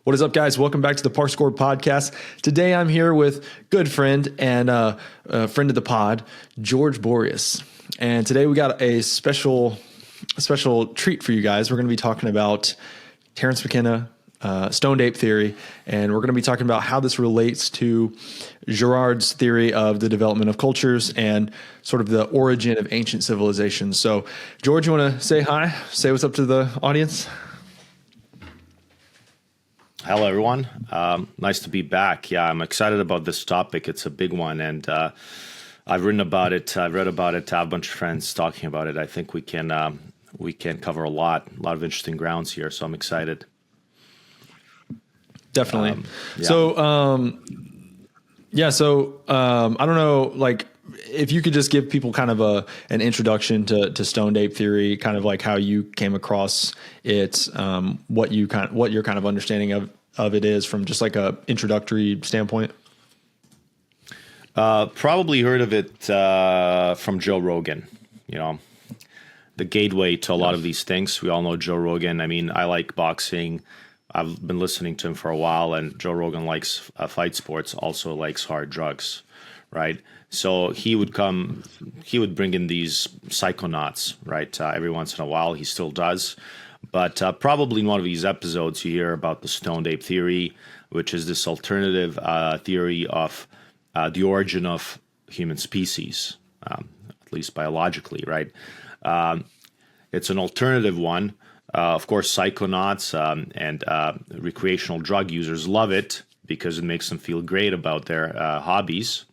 What is up, guys? Welcome back to the Park Score podcast. Today, I'm here with good friend and a friend of the pod, George Boreas. And today, we got a special treat for you guys. We're going to be talking about Terence McKenna, stoned ape theory, and we're going to be talking about how this relates to Girard's theory of the development of cultures and sort of the origin of ancient civilizations. So, George, you want to say hi? Say what's up to the audience? Hello, everyone. Nice to be back. Yeah, I'm excited about this topic. It's a big one, and I've written about it. I've read about it. I have a bunch of friends talking about it. I think we can cover a lot of interesting grounds here. So I'm excited. Definitely. Yeah. So, I don't know, like, if you could just give people kind of an introduction to stoned ape theory, kind of like how you came across it, what your kind of understanding of it is from just like a introductory standpoint. Probably heard of it from Joe Rogan. You know, the gateway to a lot of these things. We all know Joe Rogan. I mean, I like boxing. I've been listening to him for a while, and Joe Rogan likes fight sports, also likes hard drugs, right? So he would bring in these psychonauts, right? Every once in a while, he still does. But probably in one of these episodes, you hear about the stoned ape theory, which is this alternative theory of the origin of human species, at least biologically, right? It's an alternative one. Of course, psychonauts and recreational drug users love it because it makes them feel great about their hobbies.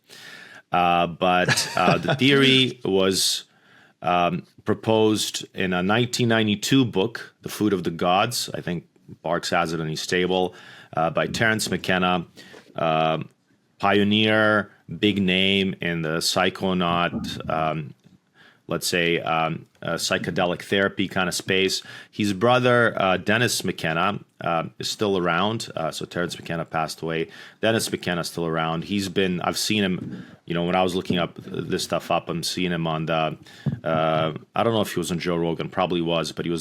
But the theory was proposed in a 1992 book, The Food of the Gods. I think Barks has it in his table, by Terence McKenna, pioneer, big name in the psychonaut, psychedelic therapy kind of space. His brother, Dennis McKenna, is still around. So Terence McKenna passed away. Dennis McKenna is still around. I've seen him, when I was looking up this stuff up, I'm seeing him on the, I don't know if he was on Joe Rogan, probably was, but he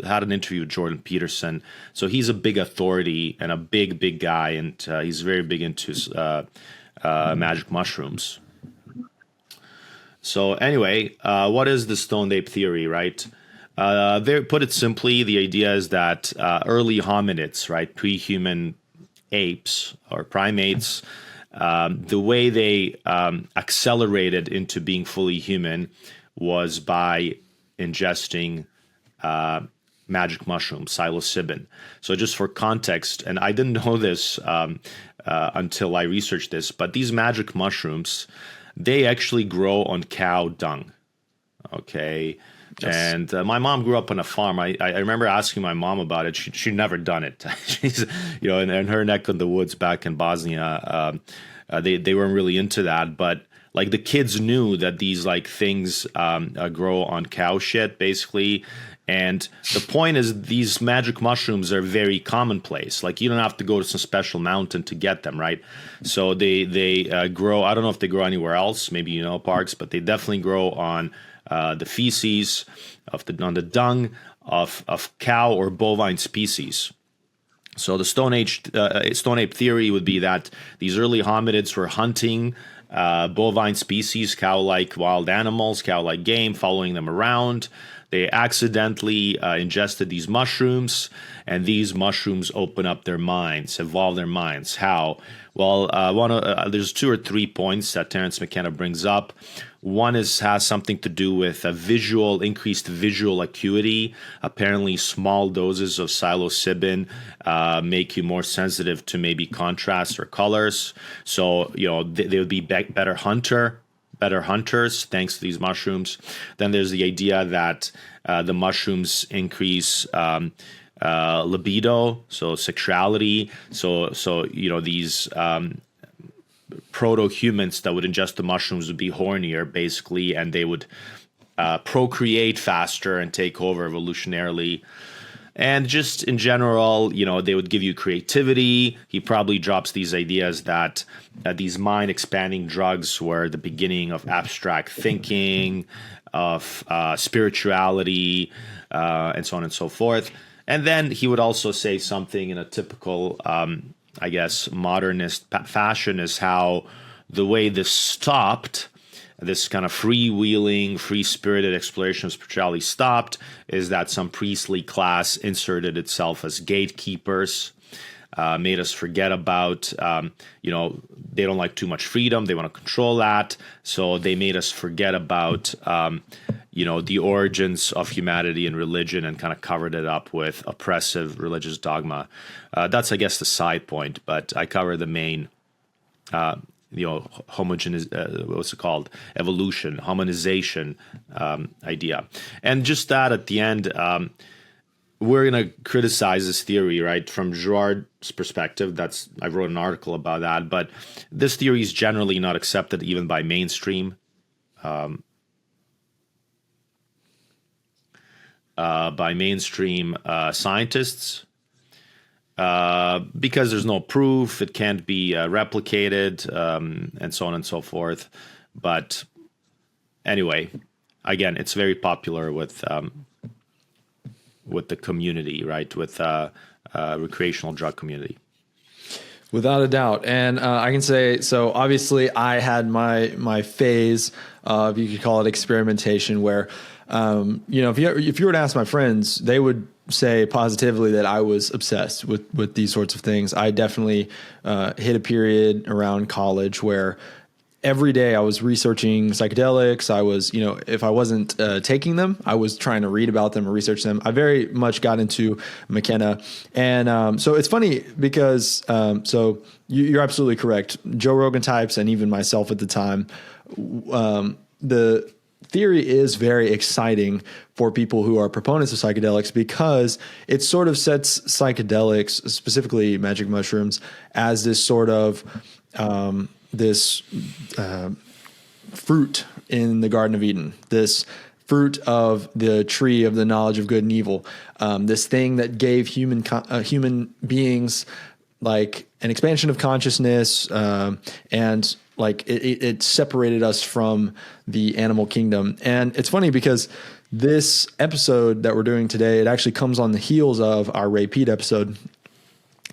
had an interview with Jordan Peterson. So he's a big authority and a big guy. And he's very big into magic mushrooms. So anyway, what is the stoned ape theory, right? Put it simply, the idea is that early hominids, right, pre-human apes or primates, the way they accelerated into being fully human was by ingesting magic mushroom, psilocybin. So just for context, and I didn't know this until I researched this, but these magic mushrooms, they actually grow on cow dung, okay? Yes. And my mom grew up on a farm. I remember asking my mom about it. She'd never done it. She's, in her neck of the woods back in Bosnia, they weren't really into that. But like the kids knew that these like things grow on cow shit, basically. And the point is, these magic mushrooms are very commonplace. Like you don't have to go to some special mountain to get them, right? So they grow. I don't know if they grow anywhere else. Maybe parks, but they definitely grow on the feces on the dung of cow or bovine species. So the stone ape theory would be that these early hominids were hunting bovine species, cow-like wild animals, cow-like game, following them around. They accidentally ingested these mushrooms, and these mushrooms open up their minds, evolve their minds. How? Well, there's 2 or 3 points that Terence McKenna brings up. One has something to do with increased visual acuity. Apparently, small doses of psilocybin make you more sensitive to maybe contrast or colors. So, they would be better hunters thanks to these mushrooms. Then there's the idea that the mushrooms increase libido, so sexuality. So these proto-humans that would ingest the mushrooms would be hornier, basically, and they would procreate faster and take over evolutionarily. And just in general, they would give you creativity. He probably drops these ideas that these mind-expanding drugs were the beginning of abstract thinking, of spirituality, and so on and so forth. And then he would also say something in a typical, I guess, modernist fashion, is how the way this stopped, this kind of freewheeling, free-spirited exploration of spirituality stopped, is that some priestly class inserted itself as gatekeepers, made us forget about, they don't like too much freedom. They want to control that. So they made us forget about, the origins of humanity and religion, and kind of covered it up with oppressive religious dogma. That's, I guess, the side point, but I cover the main, homogeneous, what's it called? Evolution, hominization idea. And just that at the end, we're going to criticize this theory, right, from Girard's perspective. I wrote an article about that, but this theory is generally not accepted even by mainstream scientists, because there's no proof, it can't be replicated, and so on and so forth. But anyway, again, it's very popular with the community, right? With recreational drug community. Without a doubt. And I can say, so obviously I had my phase of, you could call it experimentation, where, if you were to ask my friends, they would say positively that I was obsessed with these sorts of things. I definitely hit a period around college where every day I was researching psychedelics. I was, if I wasn't taking them, I was trying to read about them or research them. I very much got into McKenna. And so it's funny because, so you're absolutely correct. Joe Rogan types, and even myself at the time, the theory is very exciting for people who are proponents of psychedelics, because it sort of sets psychedelics, specifically magic mushrooms, as this sort of fruit in the Garden of Eden, this fruit of the tree of the knowledge of good and evil, this thing that gave human beings like an expansion of consciousness, and like it separated us from the animal kingdom. And it's funny because this episode that we're doing today, it actually comes on the heels of our Ray Pete episode.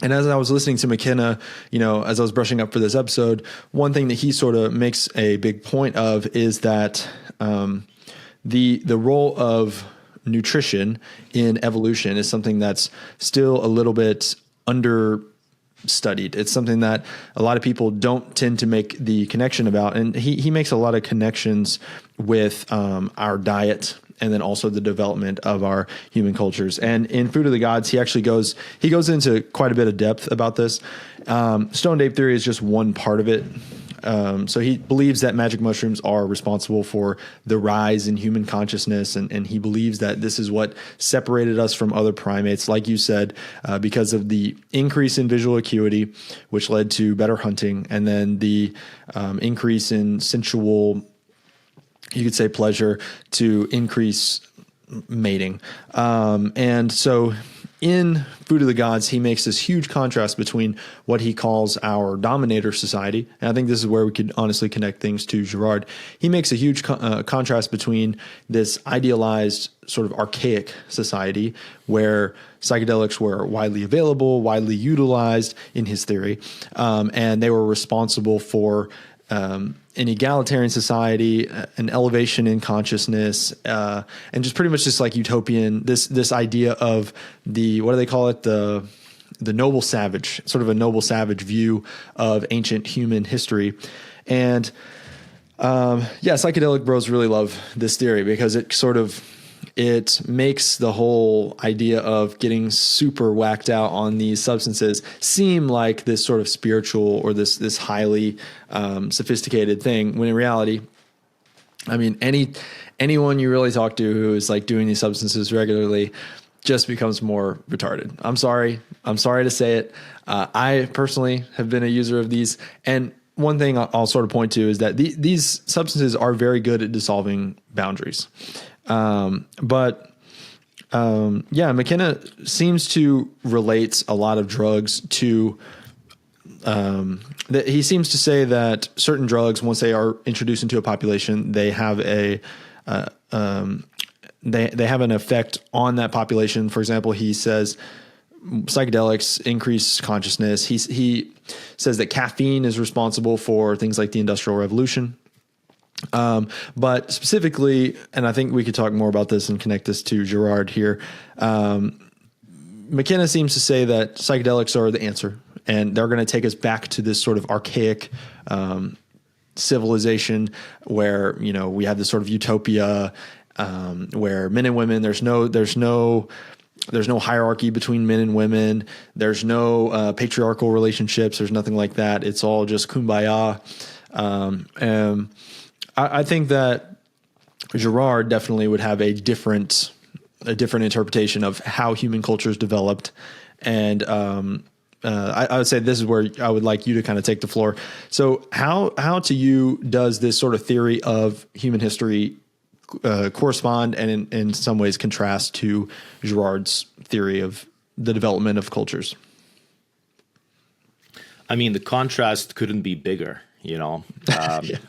And as I was listening to McKenna, as I was brushing up for this episode, one thing that he sort of makes a big point of is that the role of nutrition in evolution is something that's still a little bit understudied. It's something that a lot of people don't tend to make the connection about. And he makes a lot of connections with our diet, and then also the development of our human cultures. And in Food of the Gods, he actually goes into quite a bit of depth about this. Stoned ape theory is just one part of it. So he believes that magic mushrooms are responsible for the rise in human consciousness, and he believes that this is what separated us from other primates, like you said, because of the increase in visual acuity, which led to better hunting, and then the increase in sensual, you could say, pleasure to increase mating. And so in Food of the Gods, he makes this huge contrast between what he calls our dominator society. And I think this is where we could honestly connect things to Girard. He makes a huge contrast between this idealized sort of archaic society where psychedelics were widely available, widely utilized in his theory. And they were responsible for an egalitarian society, an elevation in consciousness, and just pretty much just like utopian, this idea of the, what do they call it? The noble savage, sort of a noble savage view of ancient human history. And psychedelic bros really love this theory because it makes the whole idea of getting super whacked out on these substances seem like this sort of spiritual or this highly sophisticated thing, when in reality, I mean, anyone you really talk to who is like doing these substances regularly just becomes more retarded. I'm sorry to say it. I personally have been a user of these, and one thing I'll sort of point to is that these substances are very good at dissolving boundaries. McKenna seems to relate a lot of drugs to, he seems to say that certain drugs, once they are introduced into a population, they have they have an effect on that population. For example, he says psychedelics increase consciousness. He says that caffeine is responsible for things like the Industrial Revolution. But specifically, and I think we could talk more about this and connect this to Girard here. McKenna seems to say that psychedelics are the answer, and they're going to take us back to this sort of archaic civilization where, you know, we have this sort of utopia where men and women, there's no hierarchy between men and women. There's no patriarchal relationships. There's nothing like that. It's all just kumbaya. And I think that Girard definitely would have a different interpretation of how human cultures developed. And I would say this is where I would like you to kind of take the floor. So how to you does this sort of theory of human history correspond and in some ways contrast to Girard's theory of the development of cultures? I mean, the contrast couldn't be bigger, you know,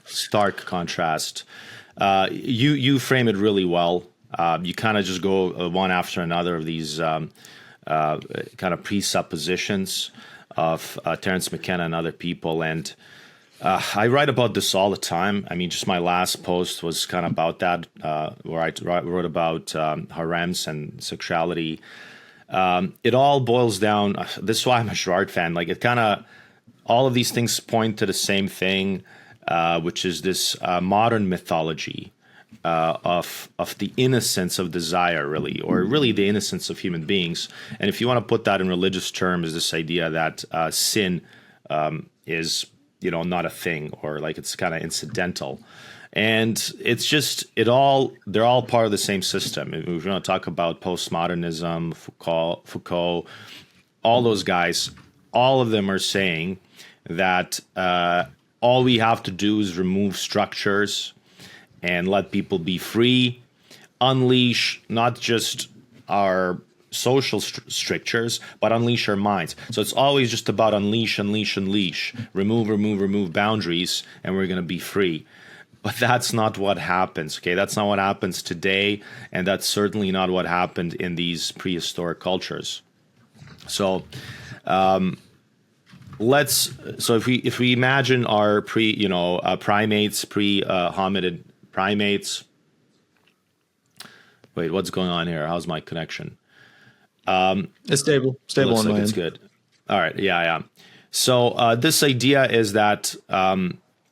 stark contrast. You frame it really well. You kind of just go one after another of these kind of presuppositions of Terence McKenna and other people. And I write about this all the time. I mean, just my last post was kind of about that, where I wrote about harems and sexuality. It all boils down. This is why I'm a Girard fan. Like, it kind of, all of these things point to the same thing, which is this modern mythology of the innocence of desire, really, or really the innocence of human beings. And if you want to put that in religious terms, this idea that sin is, you know, not a thing, or like it's kind of incidental. And it's just, they're all part of the same system. If we want to talk about postmodernism, Foucault, all those guys, all of them are saying that all we have to do is remove structures and let people be free, unleash not just our social strictures, but unleash our minds. So it's always just about unleash, remove boundaries, and we're going to be free. But that's not what happens, okay? That's not what happens today, and that's certainly not what happened in these prehistoric cultures. So if we imagine our primates, pre-hominid primates. Wait, what's going on here? How's my connection? It's stable It looks on like my it's end. good. All right, yeah. So this idea is that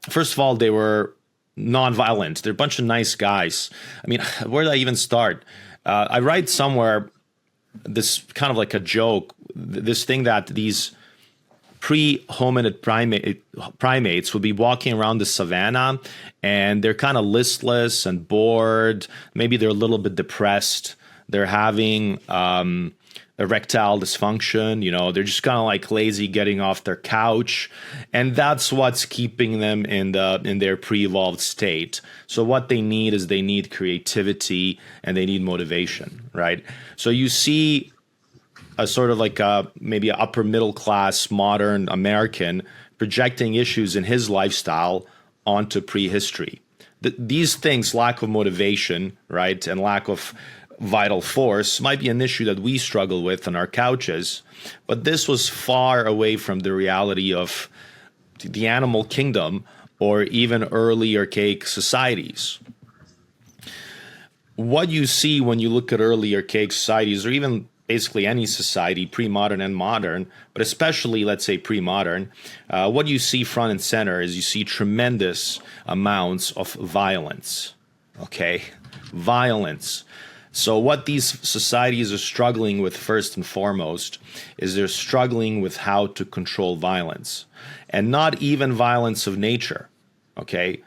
first of all, they were nonviolent. They're a bunch of nice guys. I mean, where did I even start? I write somewhere this kind of like a joke, this thing that these pre-hominid primates would be walking around the savannah, and they're kind of listless and bored. Maybe they're a little bit depressed. They're having erectile dysfunction. You know, they're just kind of like lazy, getting off their couch, and that's what's keeping them in their pre-evolved state. So what they need is they need creativity and they need motivation, right? So you see a sort of like maybe an upper middle class modern American projecting issues in his lifestyle onto prehistory. These things, lack of motivation, right, and lack of vital force, might be an issue that we struggle with on our couches, but this was far away from the reality of the animal kingdom or even early archaic societies. What you see when you look at early archaic societies, or even basically any society, pre-modern and modern, but especially, let's say, pre-modern, what you see front and center is you see tremendous amounts of violence, okay? Violence. So what these societies are struggling with first and foremost is they're struggling with how to control violence, and not even violence of nature, okay?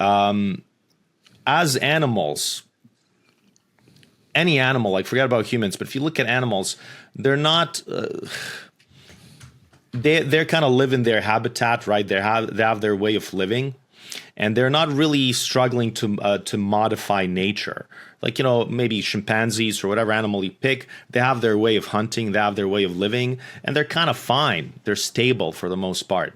As animals, any animal, like forget about humans, but if you look at animals, they're not, they're kind of live in their habitat, right? They have their way of living, and they're not really struggling to modify nature. Like, you know, maybe chimpanzees or whatever animal you pick, they have their way of hunting, they have their way of living, and they're kind of fine. They're stable for the most part.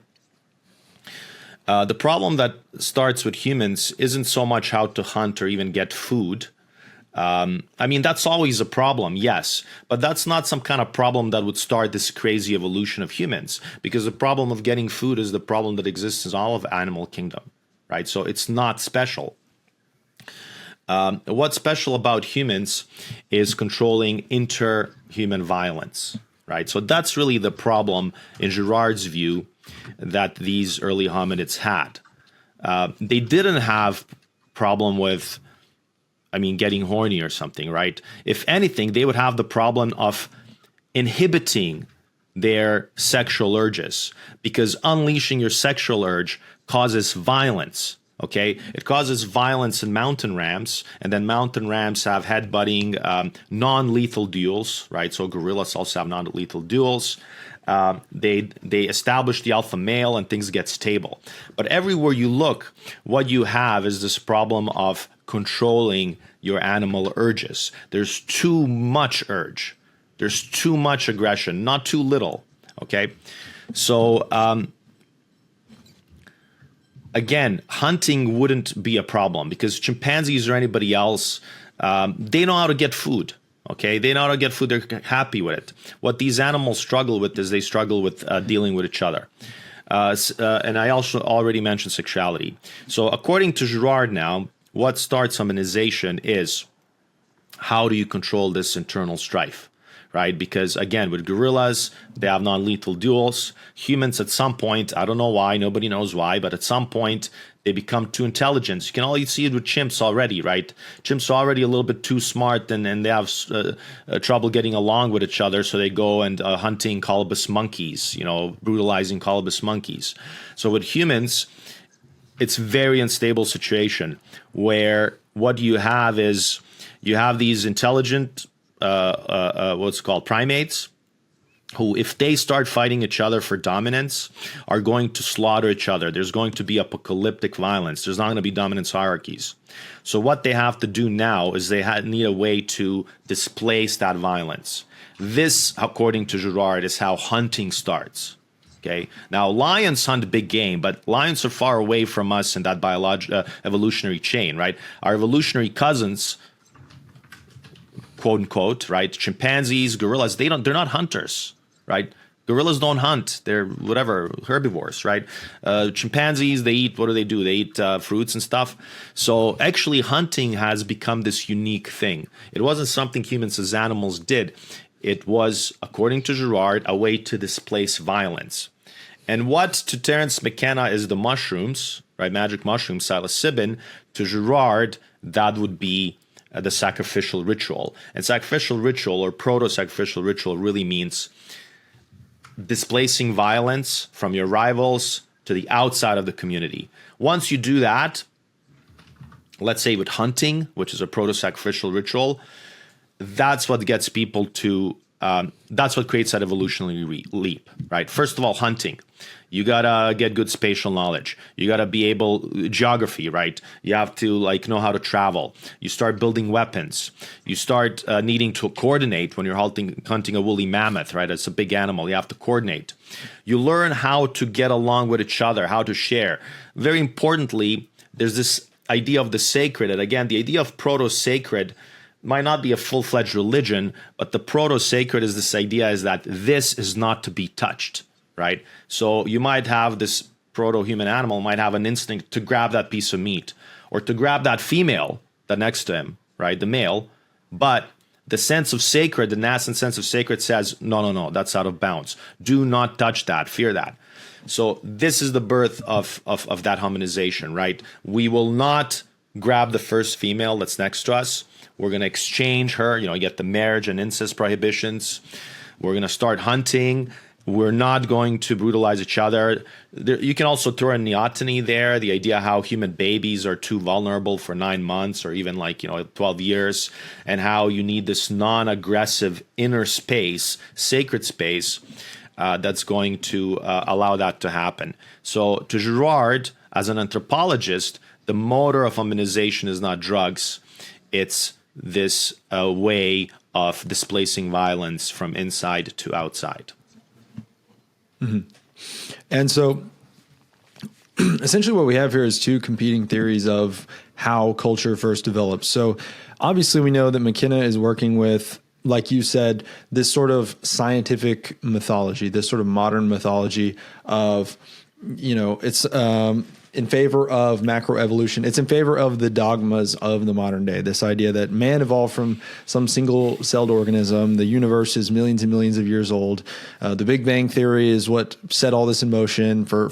The problem that starts with humans isn't so much how to hunt or even get food. I mean, that's always a problem, yes, but that's not some kind of problem that would start this crazy evolution of humans, because the problem of getting food is the problem that exists in all of animal kingdom, right? So it's not special. What's special about humans is controlling interhuman violence, right? So that's really the problem in Girard's view that these early hominids had. They didn't have problem with, getting horny or something, right? If anything, they would have the problem of inhibiting their sexual urges, because unleashing your sexual urge causes violence. Okay, it causes violence in mountain rams, and then mountain rams have headbutting, non-lethal duels, right? So gorillas also have non-lethal duels. They establish the alpha male, and things get stable. But everywhere you look, what you have is this problem of controlling your animal urges. There's too much urge. There's too much aggression, not too little. Okay, so again, hunting wouldn't be a problem, because chimpanzees or anybody else, they know how to get food. Okay, they know how to get food. They're happy with it. What these animals struggle with is they struggle with dealing with each other. And I also already mentioned sexuality. So according to Girard now, what starts hominization is, how do you control this internal strife, right? Because again, with gorillas, they have non-lethal duels. Humans at some point, I don't know why, nobody knows why, but at some point, they become too intelligent. You can already see it with chimps already, right? Chimps are already a little bit too smart, and they have trouble getting along with each other, so they go and hunting colobus monkeys, brutalizing colobus monkeys. So with humans, it's very unstable situation, where what you have is, you have these intelligent, what's called primates, who, if they start fighting each other for dominance, are going to slaughter each other. There's going to be apocalyptic violence. There's not going to be dominance hierarchies. So what they have to do now is they need a way to displace that violence. This, according to Girard, is how hunting starts. Okay. Now, lions hunt big game, but lions are far away from us in that evolutionary chain, right? Our evolutionary cousins, quote unquote, right? Chimpanzees, gorillas, they're not hunters, right? Gorillas don't hunt. They're whatever, herbivores, right? Chimpanzees, they eat, what do? They eat fruits and stuff. So actually hunting has become this unique thing. It wasn't something humans as animals did. It was, according to Girard, a way to displace violence. And what to Terence McKenna is the mushrooms, right? Magic mushroom, psilocybin. To Girard, that would be the sacrificial ritual. And sacrificial ritual, or proto-sacrificial ritual, really means displacing violence from your rivals to the outside of the community. Once you do that, let's say with hunting, which is a proto-sacrificial ritual, that's what gets people to, that's what creates that evolutionary leap, right? First of all, hunting. You gotta get good spatial knowledge. You gotta be able, geography, right? You have to know how to travel. You start building weapons. You start needing to coordinate when you're hunting a woolly mammoth, right? It's a big animal. You have to coordinate. You learn how to get along with each other, how to share. Very importantly, there's this idea of the sacred. And again, the idea of proto-sacred might not be a full-fledged religion, but the proto-sacred is this idea is that this is not to be touched, right? So you might have this proto-human animal might have an instinct to grab that piece of meat or to grab that female that next to him, right, the male, but the sense of sacred, the nascent sense of sacred says, no, that's out of bounds. Do not touch that, fear that. So this is the birth of that hominization, right? We will not grab the first female that's next to us. We're going to exchange her, you get the marriage and incest prohibitions. We're going to start hunting. We're not going to brutalize each other. You can also throw in neoteny there, the idea how human babies are too vulnerable for 9 months or even 12 years, and how you need this non-aggressive inner space, sacred space, that's going to allow that to happen. So to Girard, as an anthropologist, the motor of hominization is not drugs. It's this way of displacing violence from inside to outside. Mm-hmm. And so essentially what we have here is two competing theories of how culture first developed. So obviously we know that McKenna is working with, like you said, this sort of scientific mythology, this sort of modern mythology of, it's in favor of macroevolution. It's in favor of the dogmas of the modern day. This idea that man evolved from some single-celled organism. The universe is millions and millions of years old. The Big Bang Theory is what set all this in motion for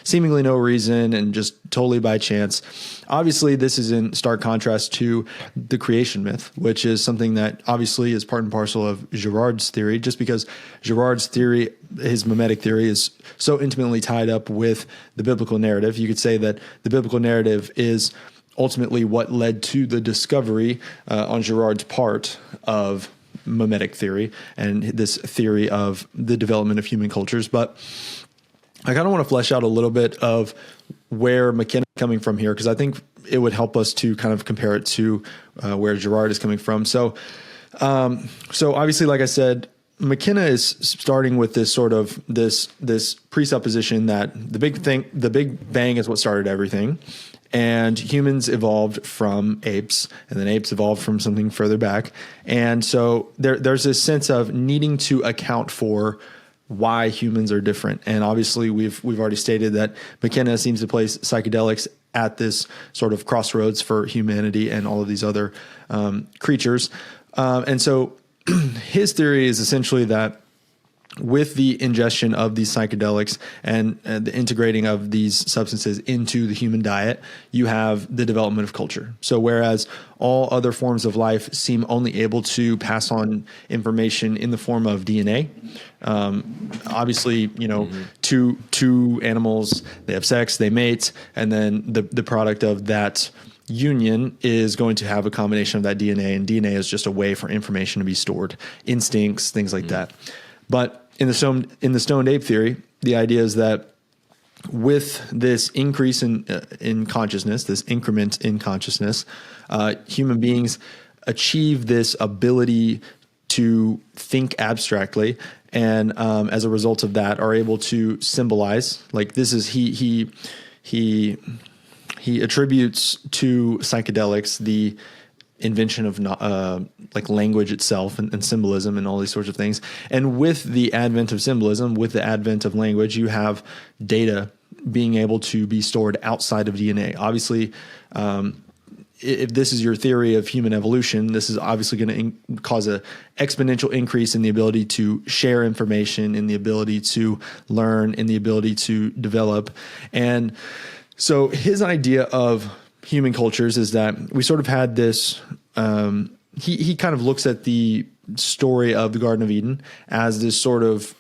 seemingly no reason and just totally by chance. Obviously, this is in stark contrast to the creation myth, which is something that obviously is part and parcel of Girard's theory, just because Girard's theory, his mimetic theory, is so intimately tied up with the biblical narrative. You could say that the biblical narrative is ultimately what led to the discovery on Girard's part of mimetic theory and this theory of the development of human cultures. But I kind of want to flesh out a little bit of where McKenna is coming from here, because I think it would help us to kind of compare it to where Girard is coming from. So obviously, like I said, McKenna is starting with this sort of this presupposition that the Big Bang is what started everything, and humans evolved from apes, and then apes evolved from something further back. And so there's this sense of needing to account for why humans are different. And obviously we've already stated that McKenna seems to place psychedelics at this sort of crossroads for humanity and all of these other creatures. And so his theory is essentially that with the ingestion of these psychedelics and the integrating of these substances into the human diet, you have the development of culture. So whereas all other forms of life seem only able to pass on information in the form of DNA, obviously, two animals, they have sex, they mate, and then the product of that union is going to have a combination of that DNA, and DNA is just a way for information to be stored, instincts, things like that. But in the stoned ape theory, the idea is that with this increase in consciousness, this increment in consciousness, human beings achieve this ability to think abstractly, and as a result of that, are able to symbolize. Like this is he attributes to psychedelics the invention of like language itself and symbolism and all these sorts of things. And with the advent of symbolism, with the advent of language, you have data being able to be stored outside of DNA. Obviously, if this is your theory of human evolution, this is obviously going to cause an exponential increase in the ability to share information, in the ability to learn, in the ability to develop. And so his idea of human cultures is that we sort of had this, he kind of looks at the story of the Garden of Eden as this sort of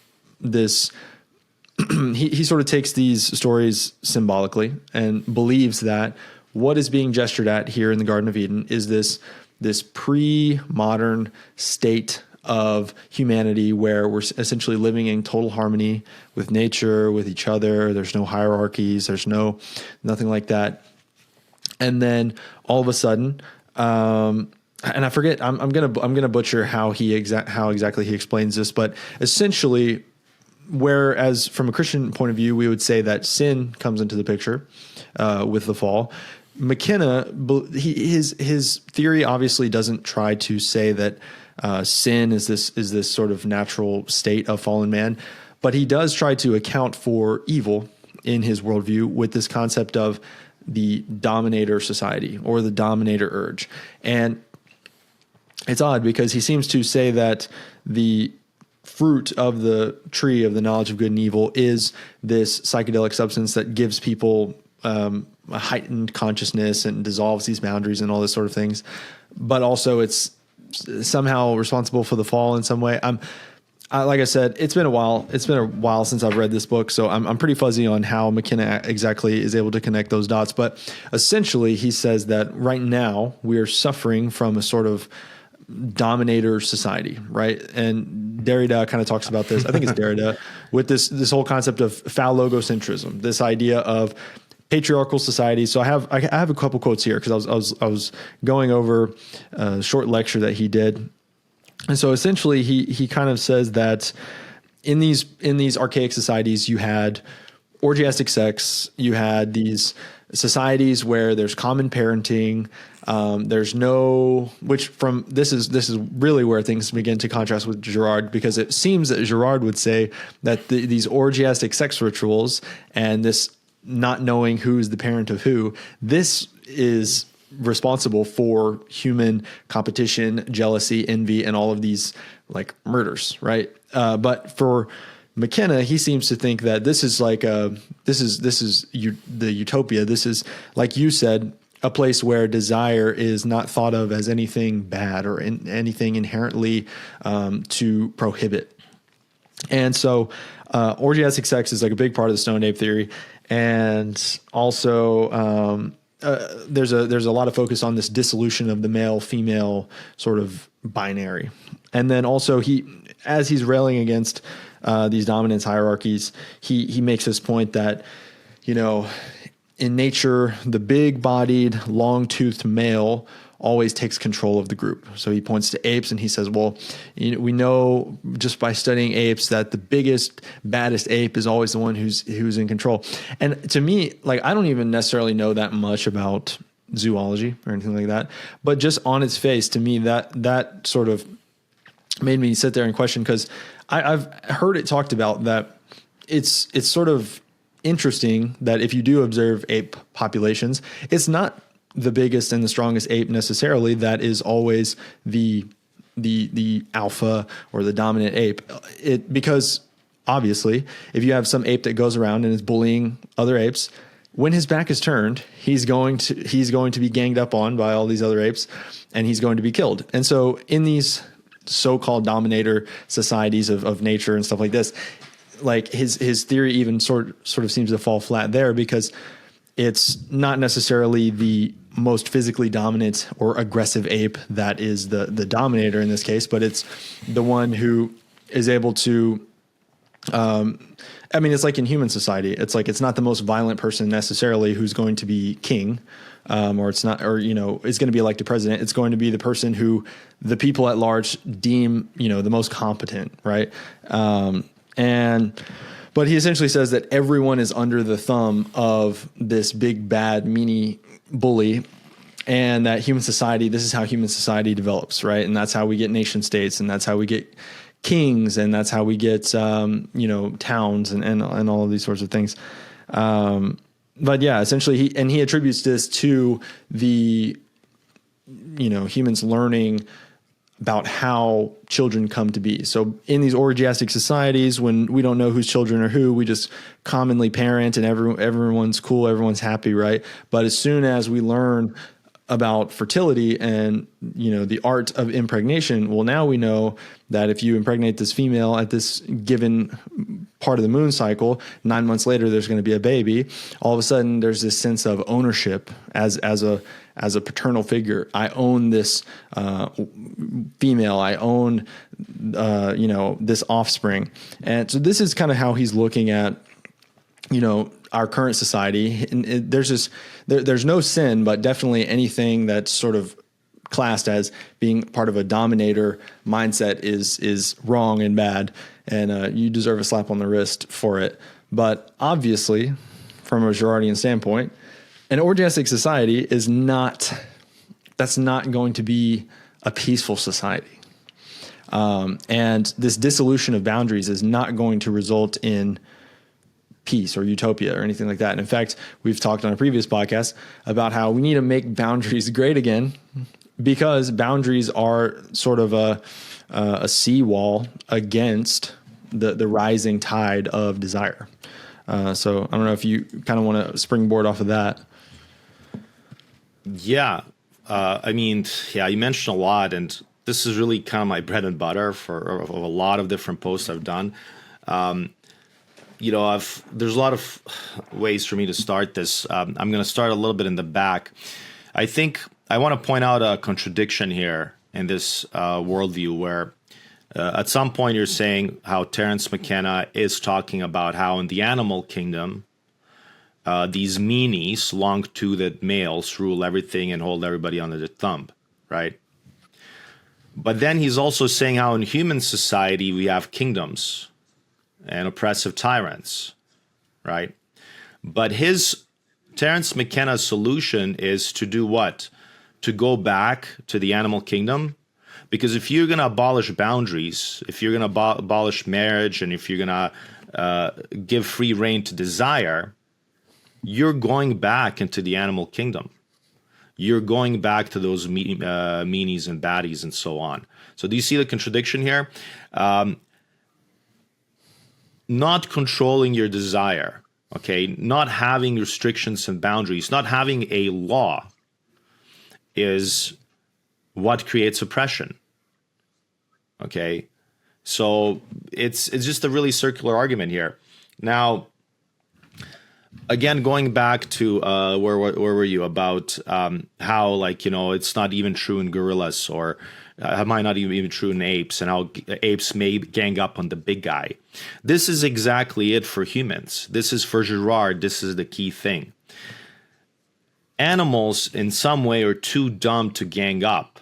he sort of takes these stories symbolically and believes that what is being gestured at here in the Garden of Eden is this pre-modern state of humanity where we're essentially living in total harmony with nature, with each other. There's no hierarchies. There's nothing like that. And then all of a sudden, and I forget, I'm gonna butcher how exactly he explains this, but essentially, whereas from a Christian point of view, we would say that sin comes into the picture with the fall. McKenna, his theory obviously doesn't try to say that sin is this sort of natural state of fallen man, but he does try to account for evil in his worldview with this concept of the dominator society or the dominator urge. And it's odd because he seems to say that the fruit of the tree of the knowledge of good and evil is this psychedelic substance that gives people a heightened consciousness and dissolves these boundaries and all this sort of things. But also it's somehow responsible for the fall in some way. Like I said, it's been a while. It's been a while since I've read this book, so I'm pretty fuzzy on how McKenna exactly is able to connect those dots. But essentially, he says that right now we are suffering from a sort of dominator society, right? And Derrida kind of talks about this. I think it's Derrida with this whole concept of phallogocentrism, this idea of patriarchal society. So I have a couple quotes here because I was going over a short lecture that he did. And so essentially he kind of says that in these archaic societies, you had orgiastic sex, you had these societies where there's common parenting. There's no, this is really where things begin to contrast with Girard, because it seems that Girard would say that these orgiastic sex rituals and this not knowing who's the parent of who, this is responsible for human competition, jealousy, envy, and all of these like murders, right? But for McKenna, he seems to think that this is like the utopia. This is, like you said, a place where desire is not thought of as anything bad or anything inherently to prohibit. And so orgiastic sex is like a big part of the stoned ape theory. And also there's a lot of focus on this dissolution of the male-female sort of binary. And then also as he's railing against these dominance hierarchies, he makes this point that, in nature, the big-bodied, long-toothed male always takes control of the group. So he points to apes and he says, well, we know just by studying apes that the biggest, baddest ape is always the one who's in control. And to me, like, I don't even necessarily know that much about zoology or anything like that, but just on its face, to me, that sort of made me sit there and question, because I've heard it talked about that it's sort of interesting that if you do observe ape populations, it's not the biggest and the strongest ape necessarily that is always the alpha or the dominant ape. Because obviously, if you have some ape that goes around and is bullying other apes, when his back is turned, he's going to be ganged up on by all these other apes, and he's going to be killed. And so in these so-called dominator societies of nature and stuff like this, like his theory even sort of seems to fall flat there, because it's not necessarily the most physically dominant or aggressive ape that is the dominator in this case, but it's the one who is able to, it's like in human society, it's like, it's not the most violent person necessarily who's going to be king, or it's not, or, is going to be elected president. It's going to be the person who the people at large deem, the most competent. Right. But he essentially says that everyone is under the thumb of this big, bad, meanie bully, and that this is how human society develops, right? And that's how we get nation states, and that's how we get kings, and that's how we get, towns and all of these sorts of things. But yeah, essentially he attributes this to the, humans learning about how children come to be. So in these orgiastic societies, when we don't know whose children are who, we just commonly parent, and everyone's cool, everyone's happy, right? But as soon as we learn about fertility and, the art of impregnation, well, now we know that if you impregnate this female at this given part of the moon cycle, 9 months later, there's going to be a baby. All of a sudden, there's this sense of ownership as a paternal figure. I own this female. I own, this offspring. And so this is kind of how he's looking at, our current society. And there's no sin, but definitely anything that's sort of classed as being part of a dominator mindset is wrong and bad. And you deserve a slap on the wrist for it. But obviously, from a Girardian standpoint, an orgiastic society that's not going to be a peaceful society. And this dissolution of boundaries is not going to result in peace or utopia or anything like that. And in fact, we've talked on a previous podcast about how we need to make boundaries great again, because boundaries are sort of a seawall against the rising tide of desire. So I don't know if you kind of want to springboard off of that. Yeah. You mentioned a lot, and this is really kind of my bread and butter for a lot of different posts I've done. There's a lot of ways for me to start this. I'm going to start a little bit in the back. I think I want to point out a contradiction here in this worldview, where at some point you're saying how Terence McKenna is talking about how in the animal kingdom, these meanies, long-toothed males, rule everything and hold everybody under their thumb, right? But then he's also saying how in human society we have kingdoms and oppressive tyrants, right? But Terence McKenna's solution is to do what? To go back to the animal kingdom. Because if you're going to abolish boundaries, if you're going to abolish marriage, and if you're going to give free rein to desire, you're going back into the animal kingdom. You're going back to those meanies and baddies and so on. So do you see the contradiction here? Not controlling your desire, okay? Not having restrictions and boundaries, not having a law is what creates oppression, okay? So it's just a really circular argument here. Now, again, going back to where were you about how, like, you know, it's not even true in gorillas, or it might not even true in apes, and how apes may gang up on the big guy. This is exactly it for humans. This is for Girard. This is the key thing. Animals, in some way, are too dumb to gang up.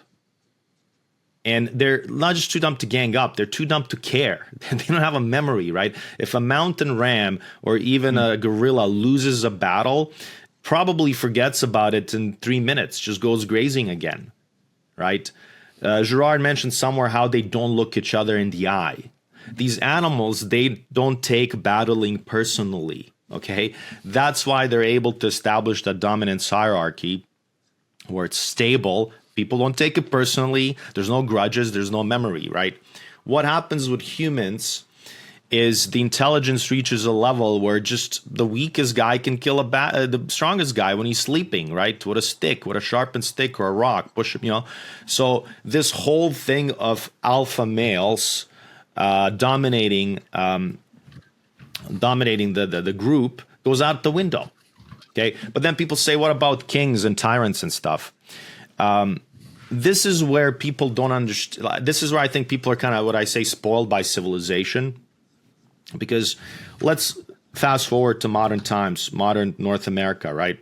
And they're not just too dumb to gang up, they're too dumb to care. They don't have a memory, right? If a mountain ram or even a gorilla loses a battle, probably forgets about it in 3 minutes, just goes grazing again, right? Girard mentioned somewhere how they don't look each other in the eye. These animals, they don't take battling personally, okay? That's why they're able to establish that dominance hierarchy where it's stable. People don't take it personally. There's no grudges. There's no memory, right? What happens with humans is the intelligence reaches a level where just the weakest guy can kill the strongest guy when he's sleeping, right? With a stick, with a sharpened stick or a rock, push him, you know. So this whole thing of alpha males dominating the group goes out the window, okay? But then people say, what about kings and tyrants and stuff? This is where people don't understand. This is where I think people are kind of, what I say, spoiled by civilization. Because let's fast forward to modern times, modern North America, right?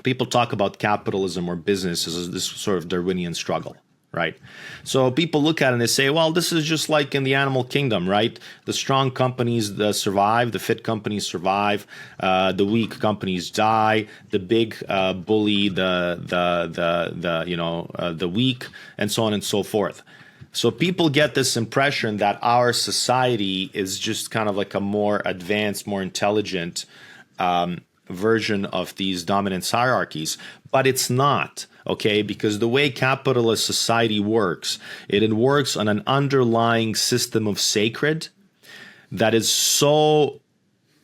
People talk about capitalism or business as this sort of Darwinian struggle, right? So people look at it and they say, well, this is just like in the animal kingdom, right? The strong companies survive, the fit companies survive, the weak companies die, the big bully the weak, and so on and so forth. So people get this impression that our society is just kind of like a more advanced, more intelligent version of these dominance hierarchies, but it's not. Okay, because the way capitalist society works, it works on an underlying system of sacred that is so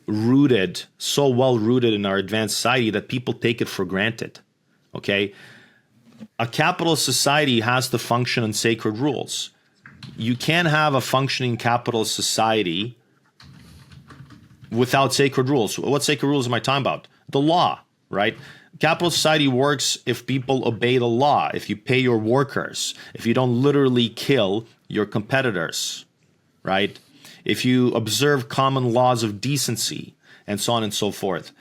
rooted, so well rooted in our advanced society that people take it for granted. Okay, a capitalist society has to function on sacred rules. You can't have a functioning capitalist society without sacred rules. What sacred rules am I talking about? The law, right? Capitalist society works if people obey the law, if you pay your workers, if you don't literally kill your competitors, right? If you observe common laws of decency, and so on and so forth.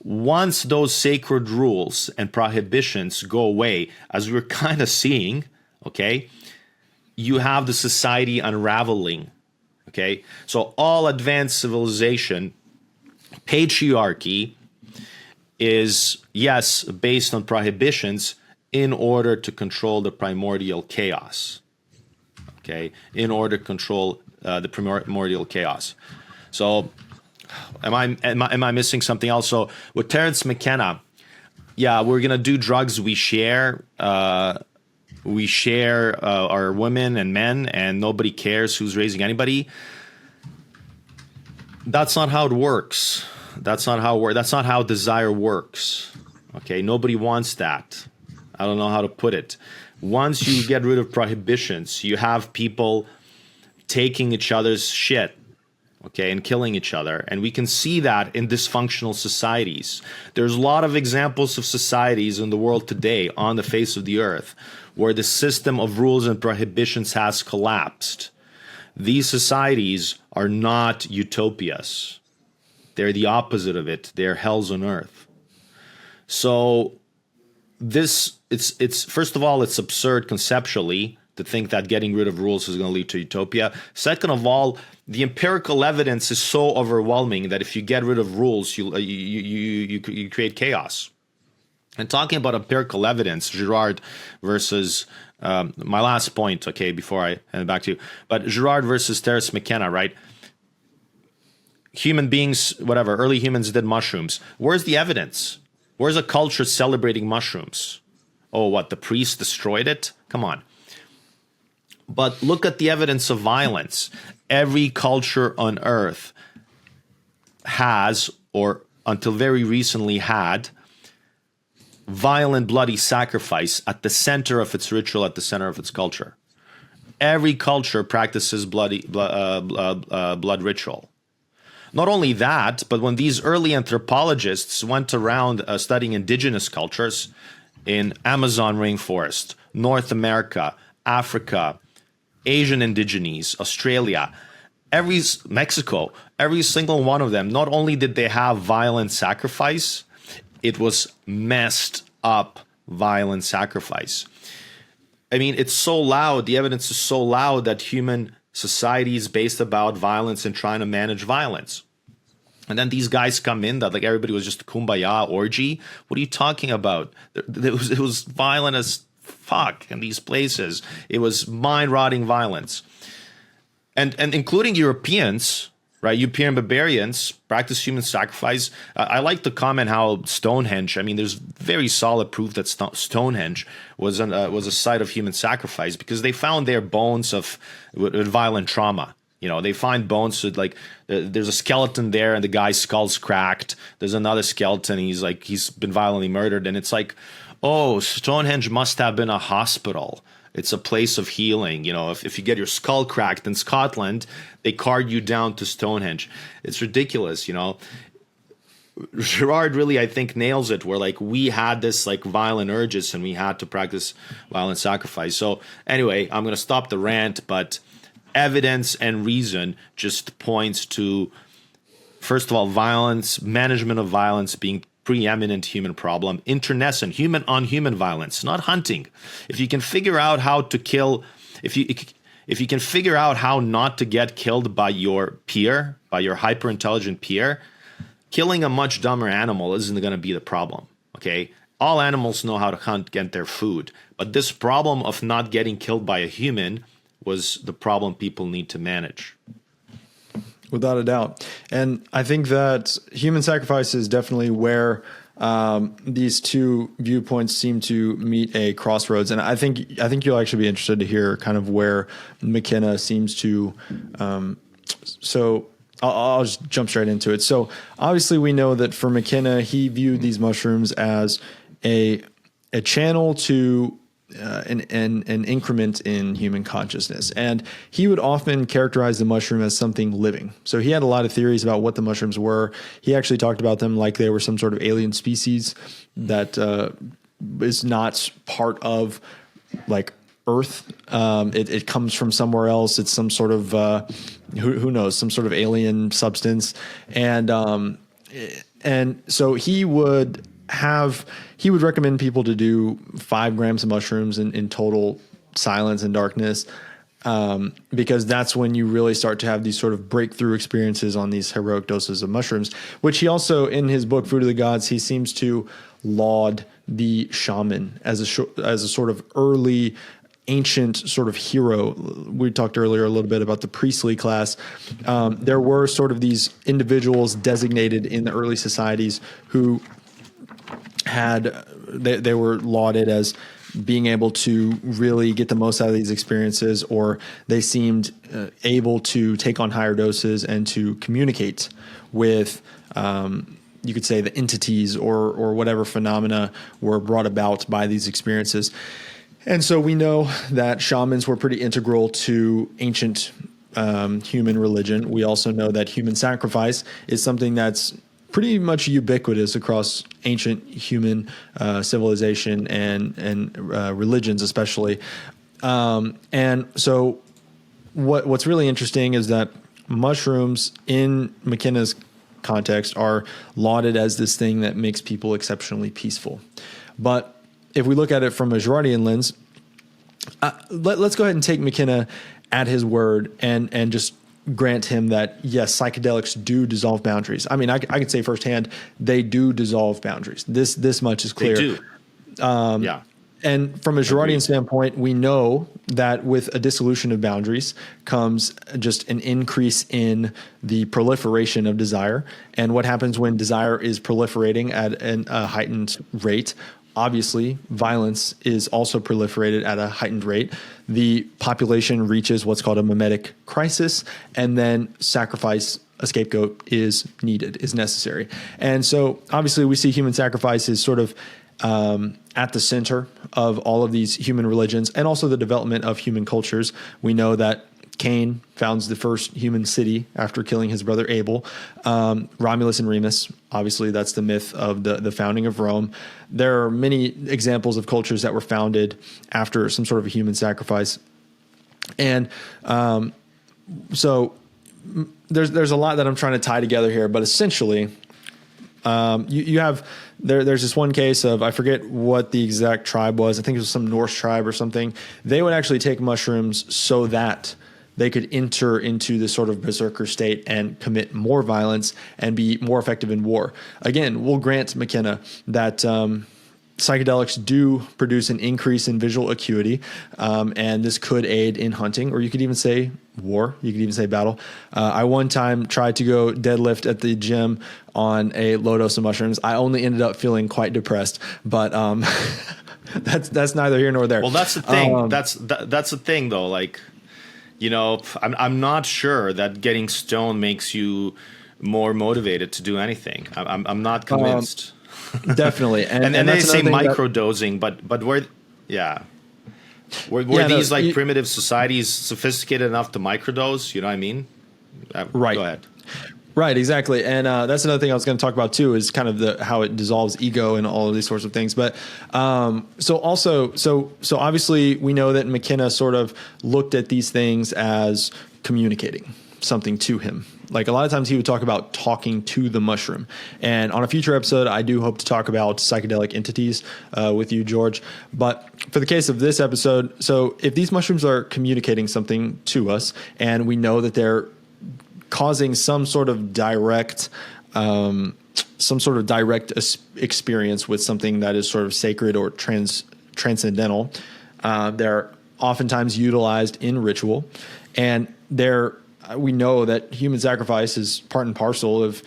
Once those sacred rules and prohibitions go away, as we're kind of seeing, okay, you have the society unraveling, okay? So all advanced civilization, patriarchy, is, yes, based on prohibitions in order to control the primordial chaos, okay? In order to control the primordial chaos. So am I missing something else? So with Terence McKenna, yeah, we're gonna do drugs. We share our women and men, and nobody cares who's raising anybody. That's not how it works. That's not how desire works. Okay, nobody wants that. I don't know how to put it. Once you get rid of prohibitions, you have people taking each other's shit, okay, and killing each other. And we can see that in dysfunctional societies. There's a lot of examples of societies in the world today on the face of the earth where the system of rules and prohibitions has collapsed. These societies are not utopias. They're the opposite of it. They're hells on earth. So it's first of all, it's absurd conceptually to think that getting rid of rules is going to lead to utopia. Second of all, the empirical evidence is so overwhelming that if you get rid of rules, you create chaos. And talking about empirical evidence, Girard versus my last point, okay, before I hand it back to you, but Girard versus Terence McKenna, right? Human beings, whatever, early humans did mushrooms. Where's the evidence? Where's a culture celebrating mushrooms? Oh, what, the priests destroyed it? Come on. But look at the evidence of violence. Every culture on earth has, or until very recently had, violent, bloody sacrifice at the center of its ritual, at the center of its culture. Every culture practices blood ritual. Not only that, but when these early anthropologists went around studying indigenous cultures in Amazon rainforest, North America, Africa, Asian indigenes, Australia, Mexico, every single one of them, not only did they have violent sacrifice, it was messed up violent sacrifice. I mean, it's so loud, the evidence is so loud that human society is based about violence and trying to manage violence. And then these guys come in that like everybody was just a kumbaya orgy. What are you talking about? It was violent as fuck in these places. It was mind-rotting violence. And including Europeans, right? European barbarians practice human sacrifice. I like to comment how Stonehenge, I mean, there's very solid proof that Stonehenge was a site of human sacrifice because they found their bones with violent trauma. You know, they find bones with like there's a skeleton there and the guy's skull's cracked. There's another skeleton. He's been violently murdered. And it's like, oh, Stonehenge must have been a hospital. It's a place of healing. You know, if you get your skull cracked in Scotland, they cart you down to Stonehenge. It's ridiculous, you know. Girard really, I think, nails it where like we had this like violent urges and we had to practice violent sacrifice. So anyway, I'm going to stop the rant, but evidence and reason just points to, first of all, violence, management of violence being preeminent human problem, internecine, human on human violence, not hunting. If you can figure out how to kill, if you can figure out how not to get killed by your peer, by your hyper intelligent peer, killing a much dumber animal isn't going to be the problem. Okay, all animals know how to hunt, get their food, but this problem of not getting killed by a human was the problem people need to manage. Without a doubt. And I think that human sacrifice is definitely where these two viewpoints seem to meet a crossroads. And I think you'll actually be interested to hear kind of where McKenna seems to. So I'll just jump straight into it. So obviously we know that for McKenna, he viewed these mushrooms as a channel to an increment in human consciousness. And he would often characterize the mushroom as something living. So he had a lot of theories about what the mushrooms were. He actually talked about them like they were some sort of alien species that is not part of like Earth. It comes from somewhere else. It's some sort of, who knows, some sort of alien substance. And so he would recommend people to do 5 grams of mushrooms in total silence and darkness, because that's when you really start to have these sort of breakthrough experiences on these heroic doses of mushrooms, which he also, in his book, Food of the Gods, he seems to laud the shaman as a sort of early ancient sort of hero. We talked earlier a little bit about the priestly class. There were sort of these individuals designated in the early societies who they were lauded as being able to really get the most out of these experiences, or they seemed able to take on higher doses and to communicate with, you could say, the entities or whatever phenomena were brought about by these experiences. And so we know that shamans were pretty integral to ancient human religion. We also know that human sacrifice is something that's pretty much ubiquitous across ancient human civilization and religions, especially. And so what's really interesting is that mushrooms in McKenna's context are lauded as this thing that makes people exceptionally peaceful. But if we look at it from a Girardian lens, Let's go ahead and take McKenna at his word and just grant him that, yes, psychedelics do dissolve boundaries. I mean, I can say firsthand, they do dissolve boundaries. This much is clear. They do. Yeah. And from a Girardian standpoint, we know that with a dissolution of boundaries comes just an increase in the proliferation of desire. And what happens when desire is proliferating at a heightened rate? Obviously, violence is also proliferated at a heightened rate. The population reaches what's called a mimetic crisis, and then sacrifice, a scapegoat, is needed, is necessary. And so obviously we see human sacrifice is sort of at the center of all of these human religions and also the development of human cultures. We know that Cain founds the first human city after killing his brother Abel. Romulus and Remus, obviously that's the myth of the founding of Rome. There are many examples of cultures that were founded after some sort of a human sacrifice. And so there's a lot that I'm trying to tie together here, but essentially you have there's this one case of, I forget what the exact tribe was. I think it was some Norse tribe or something. They would actually take mushrooms so that they could enter into this sort of berserker state and commit more violence and be more effective in war. Again, we'll grant McKenna that psychedelics do produce an increase in visual acuity, and this could aid in hunting, or you could even say war. You could even say battle. I one time tried to go deadlift at the gym on a low dose of mushrooms. I only ended up feeling quite depressed, but that's neither here nor there. Well, that's the thing. That's the thing, though. Like, you know, I'm not sure that getting stoned makes you more motivated to do anything. I'm not convinced. Definitely, and they say microdosing, but were these primitive societies sophisticated enough to microdose? You know what I mean? Right. Go ahead. Right, exactly, and that's another thing I was going to talk about too, is kind of how it dissolves ego and all of these sorts of things. But so obviously we know that McKenna sort of looked at these things as communicating something to him. Like a lot of times he would talk about talking to the mushroom. And on a future episode, I do hope to talk about psychedelic entities with you, George. But for the case of this episode, so if these mushrooms are communicating something to us, and we know that they're causing some sort of direct experience with something that is sort of sacred or transcendental, they're oftentimes utilized in ritual, and we know that human sacrifice is part and parcel of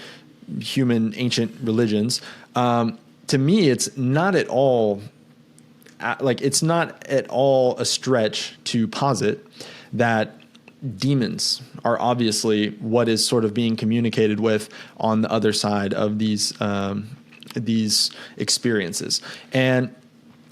human ancient religions. To me, it's not at all a stretch to posit that demons are obviously what is sort of being communicated with on the other side of these experiences. And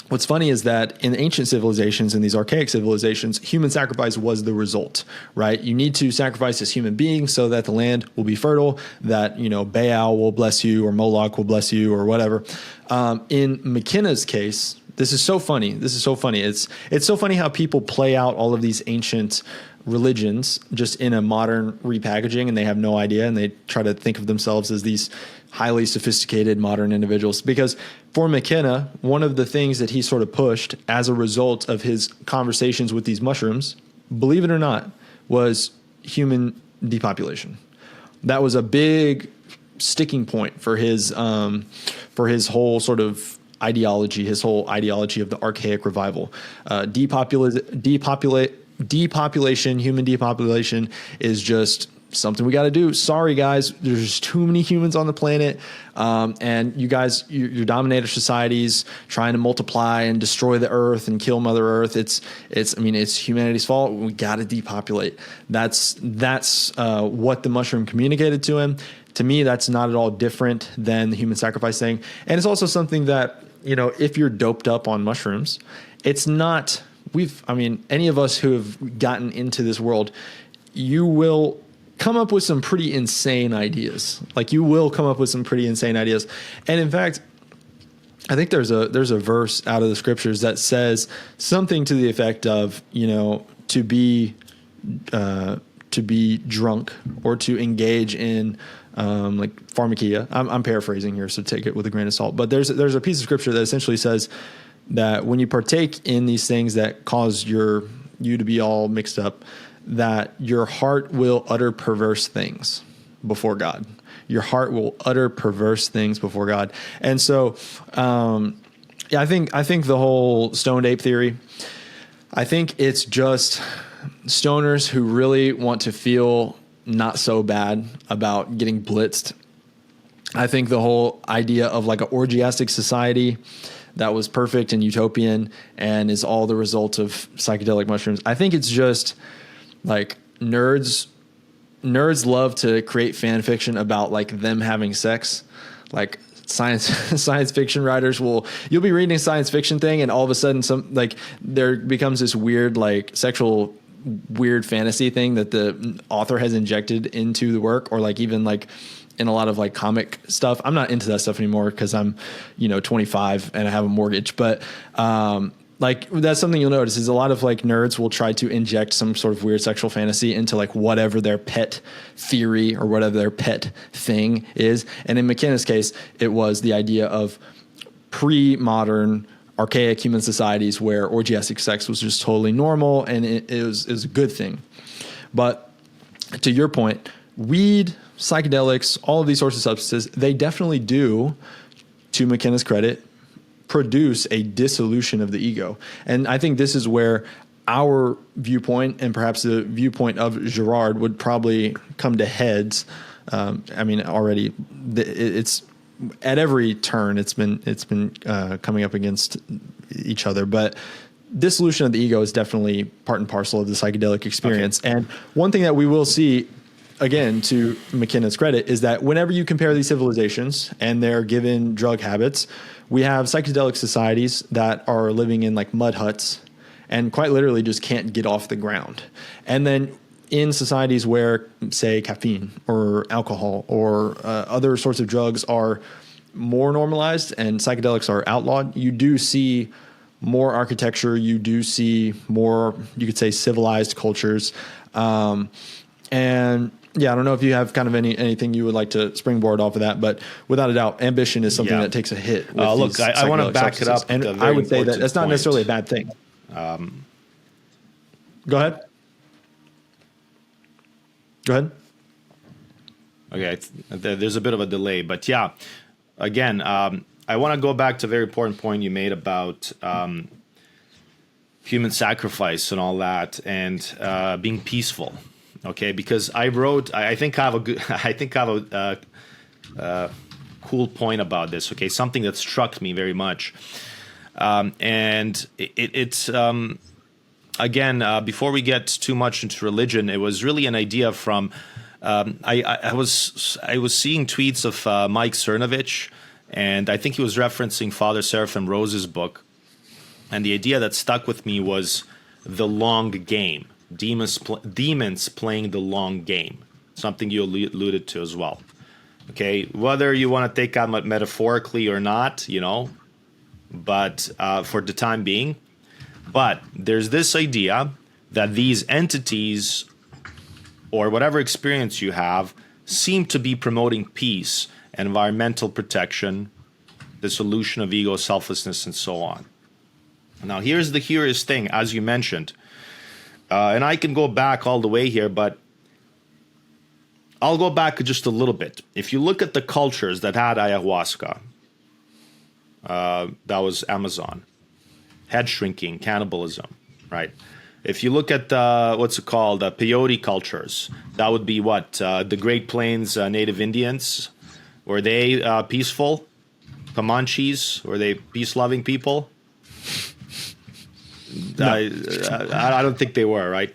what's funny is that in ancient civilizations, in these archaic civilizations, human sacrifice was the result, right? You need to sacrifice as human beings so that the land will be fertile, that, Baal will bless you or Moloch will bless you or whatever. In McKenna's case, this is so funny. It's so funny how people play out all of these ancient religions just in a modern repackaging, and they have no idea, and they try to think of themselves as these highly sophisticated modern individuals. Because for McKenna, one of the things that he sort of pushed as a result of his conversations with these mushrooms, believe it or not, was human depopulation. That was a big sticking point for his whole sort of ideology, his whole ideology of the archaic revival. Human depopulation is just something we got to do. Sorry, guys, there's just too many humans on the planet, and you guys, your dominator societies trying to multiply and destroy the earth and kill Mother Earth. It's humanity's fault. We got to depopulate. That's what the mushroom communicated to him. To me, that's not at all different than the human sacrifice thing, and it's also something that, if you're doped up on mushrooms, it's not. Any of us who have gotten into this world, you will come up with some pretty insane ideas. And in fact, I think there's a verse out of the scriptures that says something to the effect of, to be drunk or to engage in pharmakia. I'm paraphrasing here, so take it with a grain of salt. But there's a piece of scripture that essentially says that when you partake in these things that cause you to be all mixed up, that your heart will utter perverse things before God. Your heart will utter perverse things before God. And so, yeah, I think the whole stoned ape theory, I think it's just stoners who really want to feel not so bad about getting blitzed. I think the whole idea of like an orgiastic society that was perfect and utopian and is all the result of psychedelic mushrooms, I think it's just like nerds love to create fan fiction about like them having sex. Like science fiction writers you'll be reading a science fiction thing and all of a sudden there becomes this weird like sexual weird fantasy thing that the author has injected into the work, or like even like in a lot of like comic stuff. I'm not into that stuff anymore because I'm 25 and I have a mortgage, but like that's something you'll notice is a lot of like nerds will try to inject some sort of weird sexual fantasy into like whatever their pet theory or whatever their pet thing is. And in McKenna's case, it was the idea of pre-modern archaic human societies where orgiastic sex was just totally normal and it was a good thing. But to your point, weed, psychedelics, all of these sorts of substances, they definitely do, to McKenna's credit, produce a dissolution of the ego. And I think this is where our viewpoint and perhaps the viewpoint of Girard would probably come to heads. Already it's at every turn it's been coming up against each other, but dissolution of the ego is definitely part and parcel of the psychedelic experience. Okay. And one thing that we will see, again, to McKenna's credit, is that whenever you compare these civilizations and they're given drug habits, we have psychedelic societies that are living in like mud huts and quite literally just can't get off the ground. And then in societies where, say, caffeine or alcohol or other sorts of drugs are more normalized and psychedelics are outlawed, you do see more architecture. You do see more, you could say, civilized cultures. And yeah, I don't know if you have kind of anything you would like to springboard off of that, but without a doubt, ambition is something that takes a hit. Look, I want to back it up. And I would say that that's not necessarily a bad thing. Go ahead. Okay, there's a bit of a delay, but yeah, again, I want to go back to a very important point you made about human sacrifice and all that, and being peaceful. Okay, because I think I have a cool point about this. Okay, something that struck me very much, and it's again, before we get too much into religion, it was really an idea from. I was seeing tweets of Mike Cernovich, and I think he was referencing Father Seraphim Rose's book, and the idea that stuck with me was the long game. Demons playing the long game, something you alluded to as well. Okay, whether you want to take that metaphorically or not, but for the time being. But there's this idea that these entities, or whatever experience you have, seem to be promoting peace, environmental protection, the solution of ego, selflessness, and so on. Now, here's the curious thing, as you mentioned. And I can go back all the way here, but I'll go back just a little bit. If you look at the cultures that had ayahuasca, that was Amazon, head shrinking, cannibalism, right? If you look at what's it called, peyote cultures, that would be what? The Great Plains Native Indians, were they peaceful? Comanches, were they peace-loving people? No. I don't think they were, right?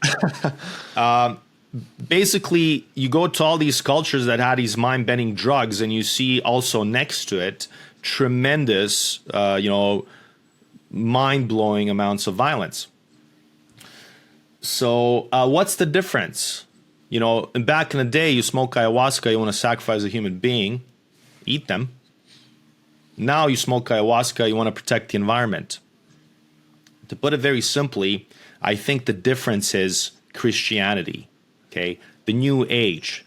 Basically, you go to all these cultures that had these mind-bending drugs, and you see also next to it tremendous, mind-blowing amounts of violence. So what's the difference? Back in the day, you smoke ayahuasca, you want to sacrifice a human being, eat them. Now you smoke ayahuasca, you want to protect the environment. To put it very simply, I think the difference is Christianity, okay? The new age,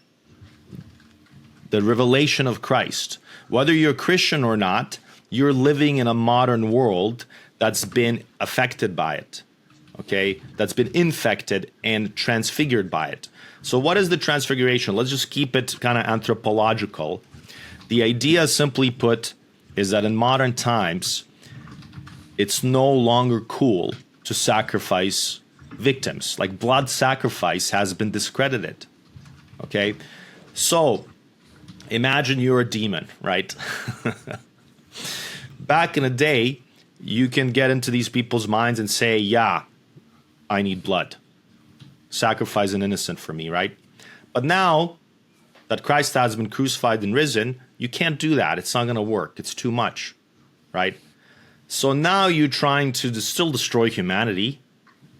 the revelation of Christ. Whether you're a Christian or not, you're living in a modern world that's been affected by it, okay? That's been infected and transfigured by it. So what is the transfiguration? Let's just keep it kind of anthropological. The idea, simply put, is that in modern times, it's no longer cool to sacrifice victims. Like, blood sacrifice has been discredited, okay? So imagine you're a demon, right? Back in the day, you can get into these people's minds and say, yeah, I need blood. Sacrifice an innocent for me, right? But now that Christ has been crucified and risen, you can't do that. It's not going to work. It's too much, right? So now you're trying to still destroy humanity,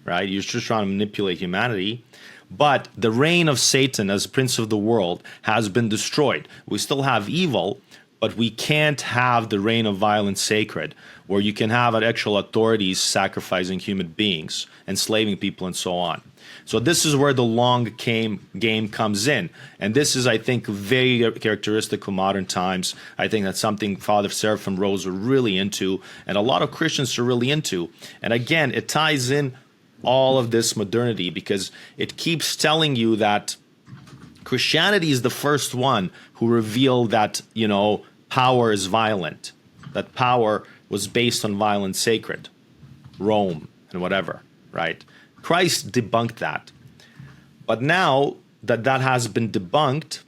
right? You're just trying to manipulate humanity. But the reign of Satan as prince of the world has been destroyed. We still have evil, but we can't have the reign of violence sacred, where you can have actual authorities sacrificing human beings, enslaving people, and so on. So this is where the long game comes in. And this is, I think, very characteristic of modern times. I think that's something Father Seraphim Rose are really into, and a lot of Christians are really into. And again, it ties in all of this modernity, because it keeps telling you that Christianity is the first one who revealed that, power is violent, that power was based on violence sacred, Rome and whatever, right? Christ debunked that. But now that has been debunked,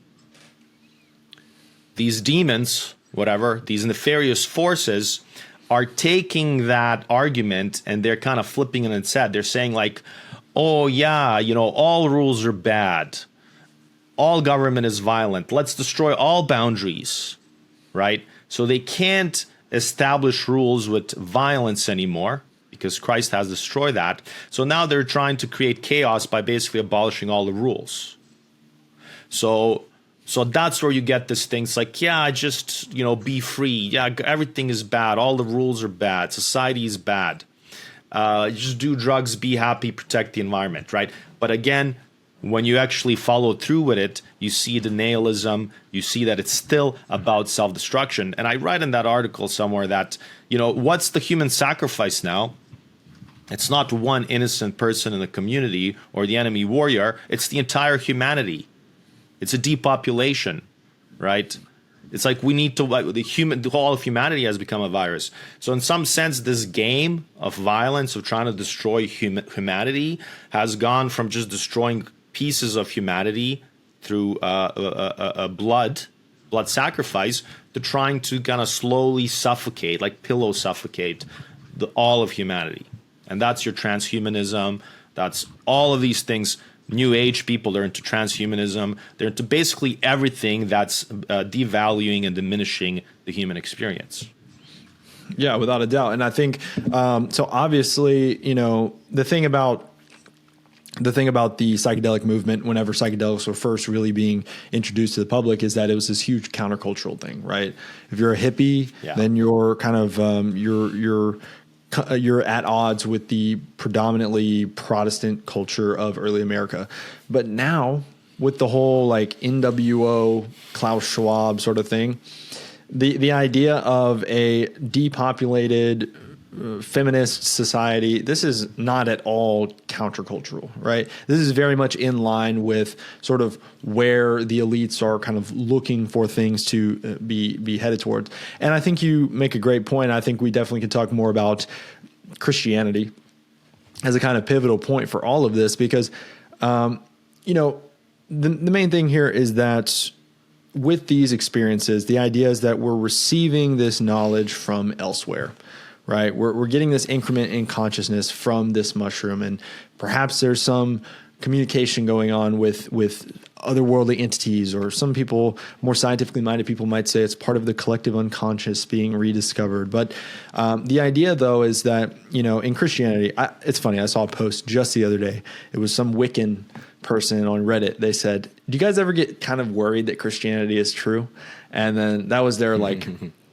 these demons, whatever, these nefarious forces are taking that argument and they're kind of flipping it on its head. They're saying like, oh yeah, all rules are bad. All government is violent. Let's destroy all boundaries, right? So they can't establish rules with violence anymore, because Christ has destroyed that. So now they're trying to create chaos by basically abolishing all the rules. So that's where you get this thing. It's like, yeah, just, be free. Yeah, everything is bad. All the rules are bad. Society is bad. Just do drugs, be happy, protect the environment, right? But again, when you actually follow through with it, you see the nihilism, you see that it's still about self-destruction. And I write in that article somewhere that, what's the human sacrifice now? It's not one innocent person in the community or the enemy warrior. It's the entire humanity. It's a depopulation, right? It's like we need to, the whole of humanity has become a virus. So in some sense, this game of violence, of trying to destroy humanity, has gone from just destroying pieces of humanity through blood sacrifice, to trying to kind of slowly suffocate, like pillow suffocate, all of humanity. And that's your transhumanism. That's all of these things. New Age people, they're into transhumanism. They're into basically everything that's devaluing and diminishing the human experience. Yeah, without a doubt. And I think, so obviously, the thing about the psychedelic movement, whenever psychedelics were first really being introduced to the public, is that it was this huge countercultural thing, right? If you're a hippie, then you're kind of, you're at odds with the predominantly Protestant culture of early America. But now, with the whole like NWO, Klaus Schwab sort of thing, the idea of a depopulated feminist society, this is not at all countercultural, right? This is very much in line with sort of where the elites are kind of looking for things to be headed towards. And I think you make a great point. I think we definitely could talk more about Christianity as a kind of pivotal point for all of this, because, the main thing here is that with these experiences, the idea is that we're receiving this knowledge from elsewhere. Right, we're getting this increment in consciousness from this mushroom, and perhaps there's some communication going on with otherworldly entities, or some people, more scientifically minded people, might say it's part of the collective unconscious being rediscovered. But the idea, though, is that in Christianity, it's funny. I saw a post just the other day. It was some Wiccan person on Reddit. They said, "Do you guys ever get kind of worried that Christianity is true?" And then that was their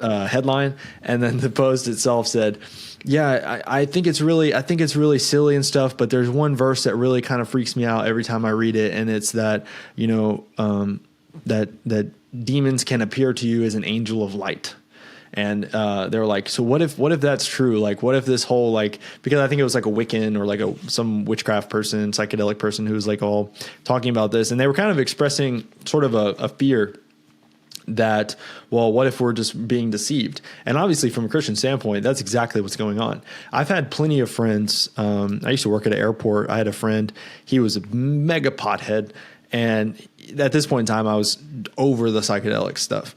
headline, and then the post itself said, "Yeah, I think it's really silly and stuff, but there's one verse that really kind of freaks me out every time I read it, and it's that that demons can appear to you as an angel of light." And they were like, so what if that's true? Like, what if this whole, like, because I think it was like a Wiccan or like some witchcraft person, psychedelic person who was like all talking about this. And they were kind of expressing sort of a fear that, well, what if we're just being deceived? And obviously from a Christian standpoint, that's exactly what's going on. I've had plenty of friends. I used to work at an airport. I had a friend, he was a mega pothead. And at this point in time, I was over the psychedelic stuff.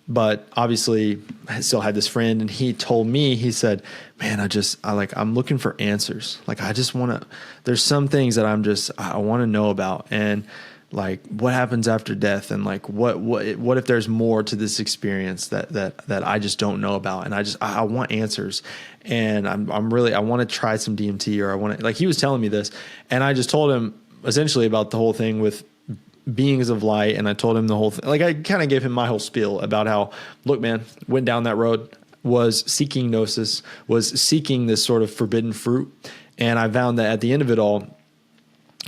But obviously I still had this friend, and he told me, he said, man, I'm looking for answers. Like, I just want to, there's some things that I want to know about. And like, what happens after death, and like what if there's more to this experience that I just don't know about, and I want answers, and I want to try some DMT, or I want to, like, he was telling me this, and I just told him essentially about the whole thing with beings of light, and I told him the whole thing. Like, I kind of gave him my whole spiel about how, look, man, went down that road, was seeking gnosis, was seeking this sort of forbidden fruit, and I found that at the end of it all,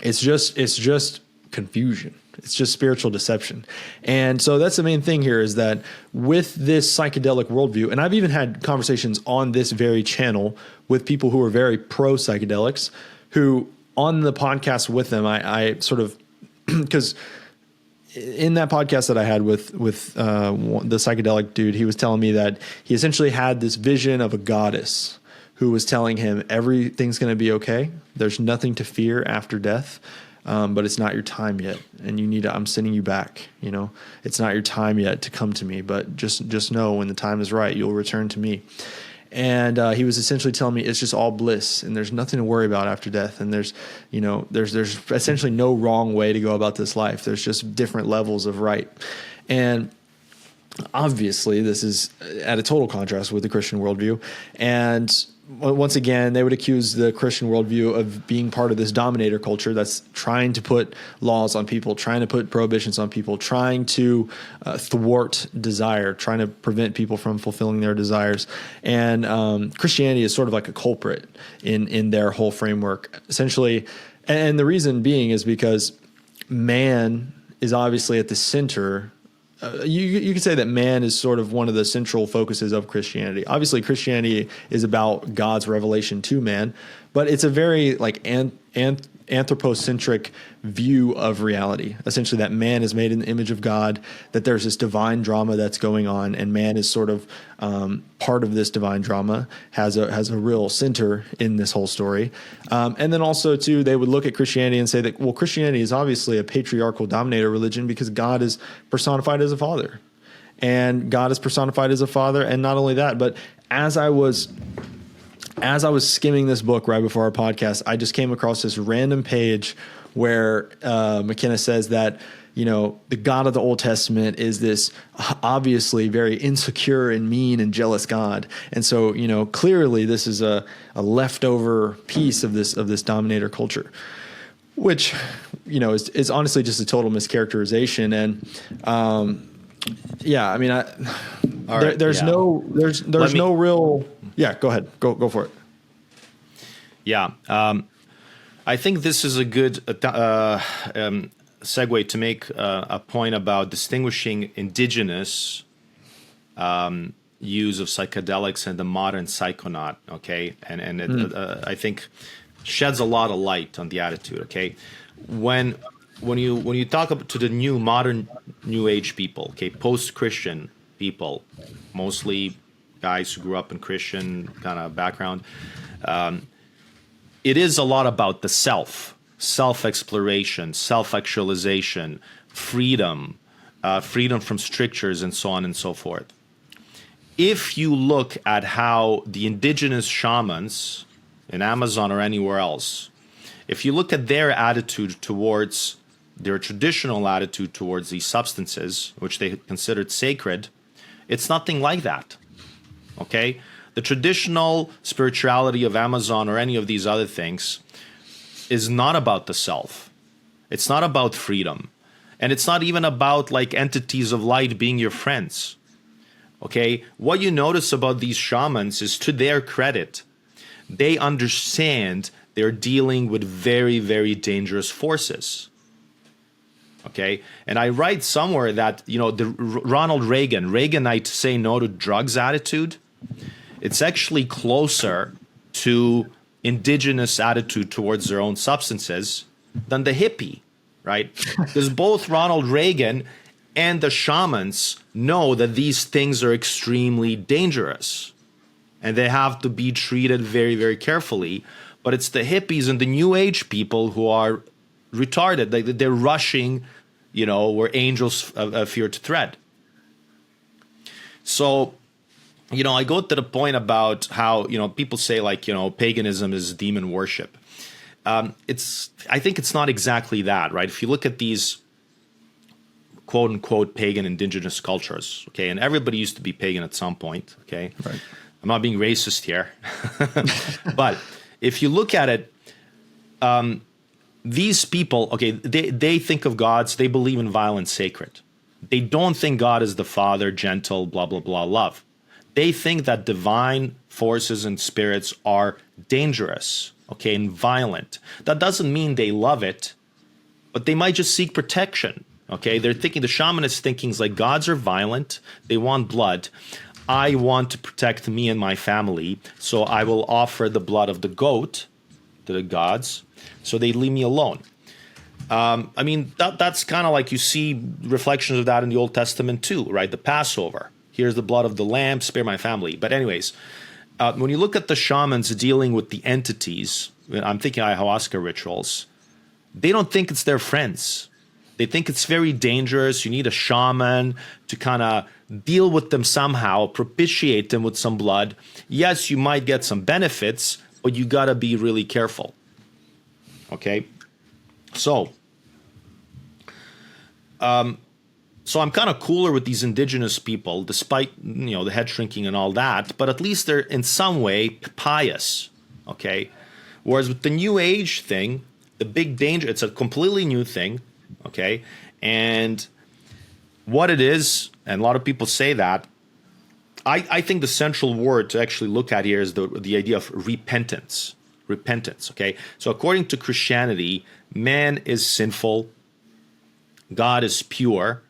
it's just confusion. It's just spiritual deception. And so that's the main thing here, is that with this psychedelic worldview, and I've even had conversations on this very channel with people who are very pro psychedelics, who on the podcast with them, I sort of, because in that podcast that I had with the psychedelic dude, he was telling me that he essentially had this vision of a goddess who was telling him everything's going to be okay. There's nothing to fear after death. But it's not your time yet, and I'm sending you back. It's not your time yet to come to me, but just know when the time is right, you'll return to me. And he was essentially telling me it's just all bliss, and there's nothing to worry about after death. And there's essentially no wrong way to go about this life. There's just different levels of right. And obviously this is at a total contrast with the Christian worldview. And once again, they would accuse the Christian worldview of being part of this dominator culture that's trying to put laws on people, trying to put prohibitions on people, trying to thwart desire, trying to prevent people from fulfilling their desires. And Christianity is sort of like a culprit in their whole framework, essentially. And the reason being is because man is obviously at the center. You could say that man is sort of one of the central focuses of Christianity. Obviously, Christianity is about God's revelation to man, but it's a very like anthropocentric view of reality. Essentially, that man is made in the image of God, that there's this divine drama that's going on, and man is sort of part of this divine drama, has a real center in this whole story. And then also, too, they would look at Christianity and say that, well, Christianity is obviously a patriarchal dominator religion because God is personified as a father. And God is personified as a father. And not only that, but as I was skimming this book right before our podcast, I just came across this random page where McKenna says that, the God of the Old Testament is this obviously very insecure and mean and jealous God. And so, clearly this is a leftover piece of this dominator culture, which, is honestly just a total mischaracterization. And, yeah, I mean, there's no real. Yeah, go ahead. Go for it. Yeah. I think this is a good segue to make a point about distinguishing indigenous use of psychedelics and the modern psychonaut, okay? And it, I think sheds a lot of light on the attitude, okay? When you talk to the new modern New Age people, okay, post-Christian people, mostly guys who grew up in Christian kind of background, it is a lot about the self-exploration, self-actualization, freedom from strictures, and so on and so forth. If you look at how the indigenous shamans in Amazon or anywhere else, if you look at their attitude towards their traditional attitude towards these substances, which they considered sacred, it's nothing like that. Okay? The traditional spirituality of Amazon or any of these other things is not about the self. It's not about freedom. And it's not even about like entities of light being your friends. Okay? What you notice about these shamans is, to their credit, they understand they're dealing with very, very dangerous forces. Okay. And I write somewhere that, the Ronald Reaganite say no to drugs attitude, it's actually closer to indigenous attitude towards their own substances than the hippie, right? Because both Ronald Reagan and the shamans know that these things are extremely dangerous and they have to be treated very, very carefully. But it's the hippies and the new age people who are retarded. They're rushing, where angels fear to tread. So, I go to the point about how, people say paganism is demon worship. I think it's not exactly that, right? If you look at these quote unquote pagan indigenous cultures, okay, and everybody used to be pagan at some point, okay? Right. I'm not being racist here. But if you look at it, these people, okay, they think of gods, they believe in violence sacred. They don't think God is the Father, gentle, blah, blah, blah, love. They think that divine forces and spirits are dangerous, okay, and violent. That doesn't mean they love it, but they might just seek protection, okay? They're thinking, the shaman is thinking like gods are violent, they want blood. I want to protect me and my family, so I will offer the blood of the goat to the gods, so they leave me alone. That's kind of like you see reflections of that in the Old Testament too, right? The Passover. Here's the blood of the lamb, spare my family. But anyways, when you look at the shamans dealing with the entities, I'm thinking ayahuasca rituals, they don't think it's their friends. They think it's very dangerous. You need a shaman to kind of deal with them somehow, propitiate them with some blood. Yes, you might get some benefits, but you got to be really careful. Okay? So I'm kind of cooler with these indigenous people, despite, the head shrinking and all that, but at least they're in some way pious, okay? Whereas with the New Age thing, the big danger, it's a completely new thing, okay? And what it is, and a lot of people say that, I think the central word to actually look at here is the idea of repentance. Repentance, okay? So according to Christianity, man is sinful, God is pure.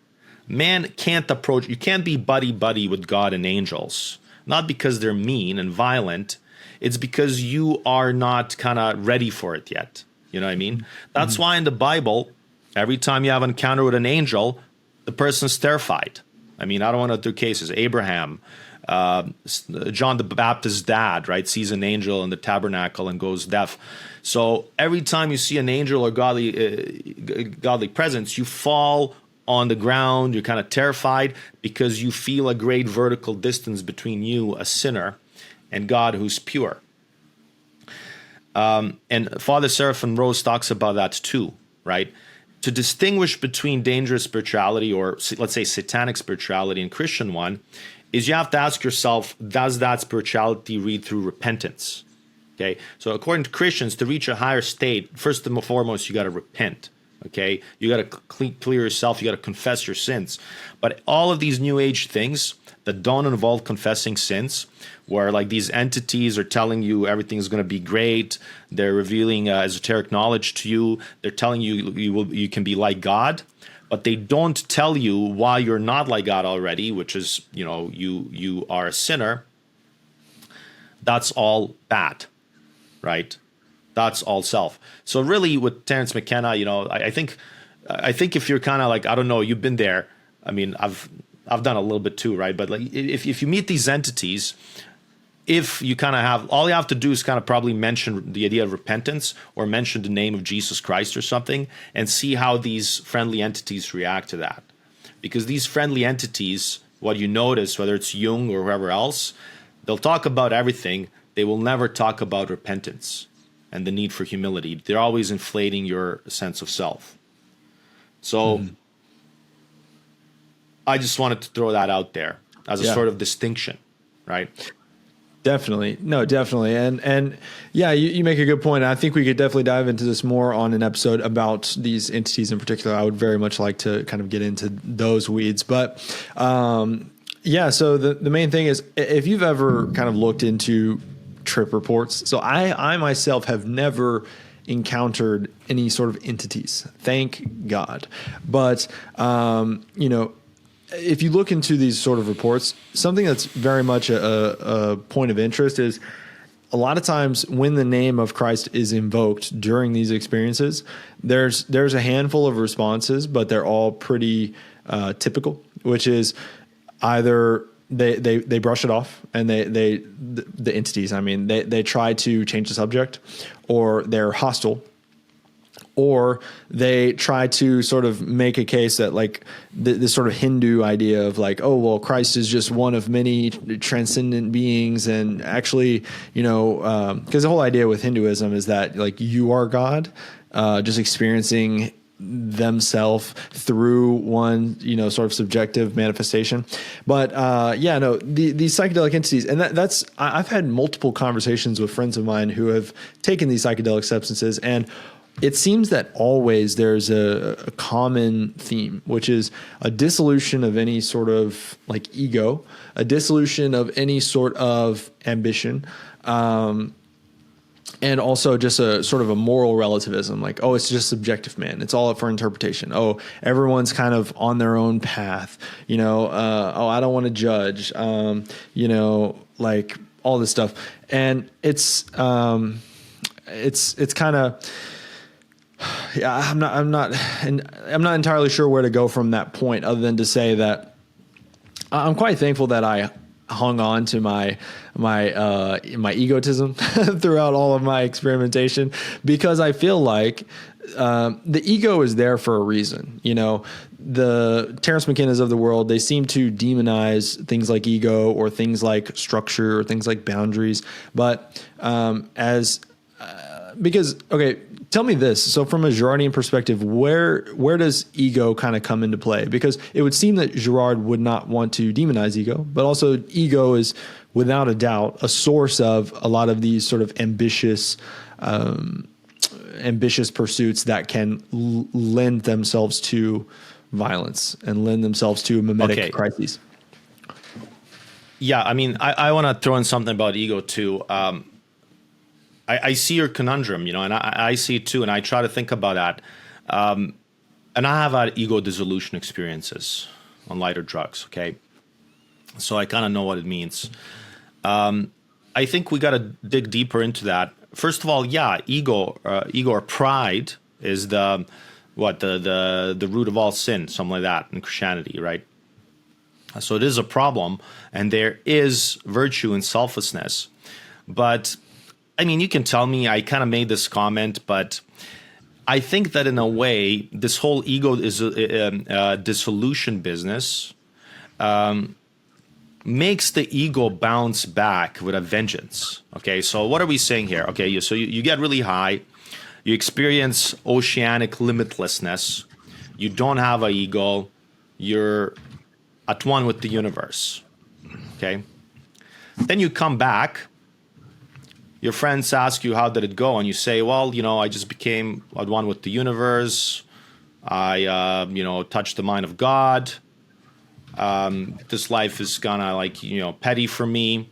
Man can't approach, you can't be buddy-buddy with God and angels. Not because they're mean and violent, it's because you are not kind of ready for it yet. You know what I mean? That's why in the Bible, every time you have an encounter with an angel, the person's terrified. I don't want to do cases. Abraham, John the Baptist's dad, right, sees an angel in the tabernacle and goes deaf. So every time you see an angel or godly presence, you fall on the ground, you're kind of terrified because you feel a great vertical distance between you, a sinner, and God who's pure. And Father Seraphim Rose talks about that too, right? To distinguish between dangerous spirituality or, let's say, satanic spirituality and Christian one is you have to ask yourself, does that spirituality read through repentance? Okay, so according to Christians, to reach a higher state, first and foremost, you got to repent. Okay, you got to clear yourself, you got to confess your sins. But all of these New Age things that don't involve confessing sins, where like these entities are telling you everything is going to be great, they're revealing esoteric knowledge to you, they're telling you you can be like God, but they don't tell you why you're not like God already, which is you are a sinner. That's all bad, right? That's all self. So really, with Terence McKenna, I think if you're kind of like, I don't know, you've been there. I've done a little bit too, right? But like, if you meet these entities, if you kind of have, all you have to do is kind of probably mention the idea of repentance or mention the name of Jesus Christ or something, and see how these friendly entities react to that. Because these friendly entities, what you notice, whether it's Jung or whoever else, they'll talk about everything. They will never talk about repentance and the need for humility. They're always inflating your sense of self. So I just wanted to throw that out there as a sort of distinction, right? Definitely. No, definitely. And yeah, you make a good point. I think we could definitely dive into this more on an episode about these entities in particular. I would very much like to kind of get into those weeds. But yeah, so the main thing is, if you've ever kind of looked into trip reports. So I myself have never encountered any sort of entities. Thank God. But, if you look into these sort of reports, something that's very much a point of interest is a lot of times when the name of Christ is invoked during these experiences, there's a handful of responses, but they're all pretty typical, which is either they brush it off and the entities, they try to change the subject, or they're hostile, or they try to sort of make a case that like this sort of Hindu idea of like, oh, well, Christ is just one of many transcendent beings. And actually, because the whole idea with Hinduism is that like you are God, just experiencing themselves through one, sort of subjective manifestation. But these psychedelic entities, and I've had multiple conversations with friends of mine who have taken these psychedelic substances, and it seems that always there's a common theme, which is a dissolution of any sort of like ego, a dissolution of any sort of ambition, and also just a sort of a moral relativism, like, oh, it's just subjective, man. It's all up for interpretation. Oh, everyone's kind of on their own path, I don't want to judge, like all this stuff. And it's kind of, yeah, I'm not entirely sure where to go from that point, other than to say that I'm quite thankful that I hung on to my egotism throughout all of my experimentation, because I feel like the ego is there for a reason. The Terrence McKennas of the world, they seem to demonize things like ego or things like structure or things like boundaries. But tell me this. So from a Girardian perspective, where does ego kind of come into play? Because it would seem that Girard would not want to demonize ego, but also ego is without a doubt a source of a lot of these sort of ambitious pursuits that can lend themselves to violence and lend themselves to mimetic crises. Yeah, I want to throw in something about ego too. I see your conundrum, and I see it too, and I try to think about that. And I have had ego dissolution experiences on lighter drugs, okay? So I kind of know what it means. I think we got to dig deeper into that. First of all, yeah, ego or pride is the root of all sin, something like that in Christianity, right? So it is a problem, and there is virtue in selflessness. But you can tell me I kind of made this comment, but I think that in a way, this whole ego is dissolution business makes the ego bounce back with a vengeance. Okay, so what are we saying here? Okay, so you get really high, you experience oceanic limitlessness, you don't have an ego, you're at one with the universe. Okay, then you come back. Your friends ask you, how did it go? And you say, well, I just became at one with the universe. I, touched the mind of God. This life is kind of petty for me.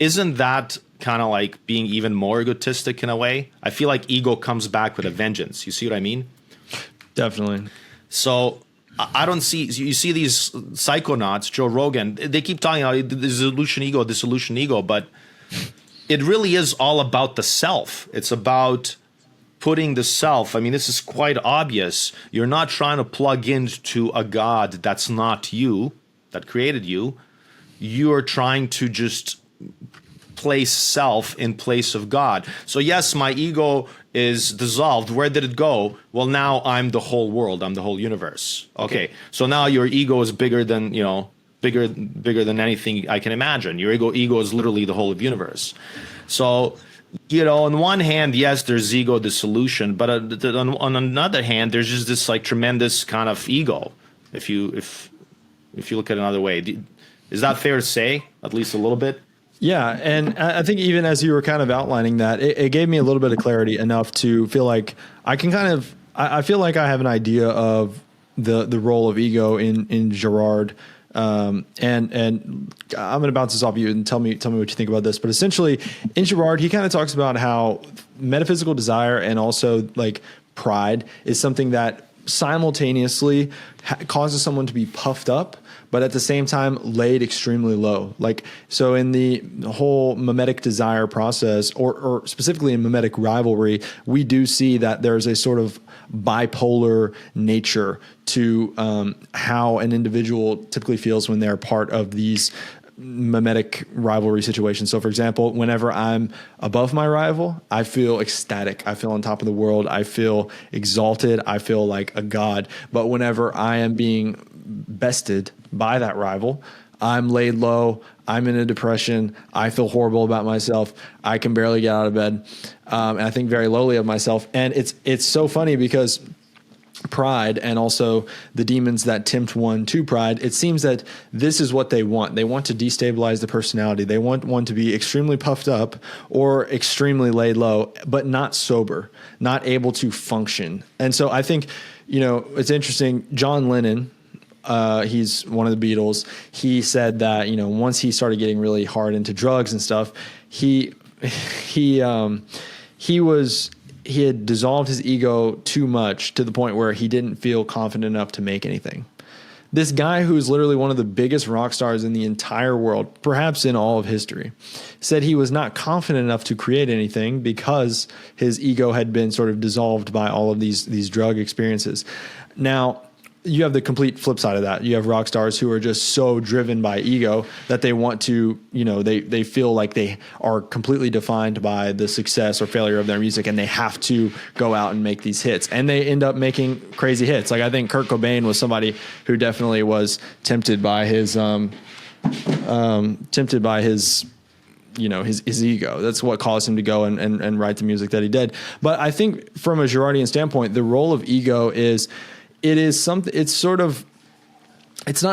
Isn't that kind of like being even more egotistic in a way? I feel like ego comes back with a vengeance. You see what I mean? Definitely. So I don't see, you see these psychonauts, Joe Rogan, they keep talking about dissolution ego, but it really is all about the self. It's about putting the self. This is quite obvious. You're not trying to plug into a God that's not you, that created you. You are trying to just place self in place of God. So yes, my ego is dissolved. Where did it go? Well, now I'm the whole world. I'm the whole universe. Okay. So now your ego is bigger than, bigger than anything I can imagine. Your ego is literally the whole of the universe. So, on one hand, yes, there's ego dissolution, but on another hand, there's just this like tremendous kind of ego. If you look at it another way, is that fair to say? At least a little bit. Yeah, and I think even as you were kind of outlining that, it gave me a little bit of clarity enough to feel like I can I feel like I have an idea of the role of ego in Girard And I'm going to bounce this off you and tell me what you think about this. But essentially, in Girard, he kind of talks about how metaphysical desire and also like pride is something that simultaneously causes someone to be puffed up, but at the same time laid extremely low. Like, so in the whole mimetic desire process, or specifically in mimetic rivalry, we do see that there's a sort of bipolar nature to how an individual typically feels when they're part of these mimetic rivalry situations. So for example, whenever I'm above my rival, I feel ecstatic. I feel on top of the world. I feel exalted. I feel like a god. But whenever I am being bested by that rival, I'm laid low. I'm in a depression. I feel horrible about myself. I can barely get out of bed. And I think very lowly of myself. And it's so funny because pride and also the demons that tempt one to pride, it seems that this is what they want. They want to destabilize the personality. They want one to be extremely puffed up or extremely laid low, but not sober, not able to function. And so I think, it's interesting. John Lennon, he's one of the Beatles. He said that, once he started getting really hard into drugs and stuff, he had dissolved his ego too much to the point where he didn't feel confident enough to make anything. This guy, who's literally one of the biggest rock stars in the entire world, perhaps in all of history, said he was not confident enough to create anything because his ego had been sort of dissolved by all of these drug experiences. Now, you have the complete flip side of that. You have rock stars who are just so driven by ego that they want to, they feel like they are completely defined by the success or failure of their music, and they have to go out and make these hits. And they end up making crazy hits. Like, I think Kurt Cobain was somebody who definitely was tempted by his his ego. That's what caused him to go and write the music that he did. But I think from a Girardian standpoint, the role of ego is, it's not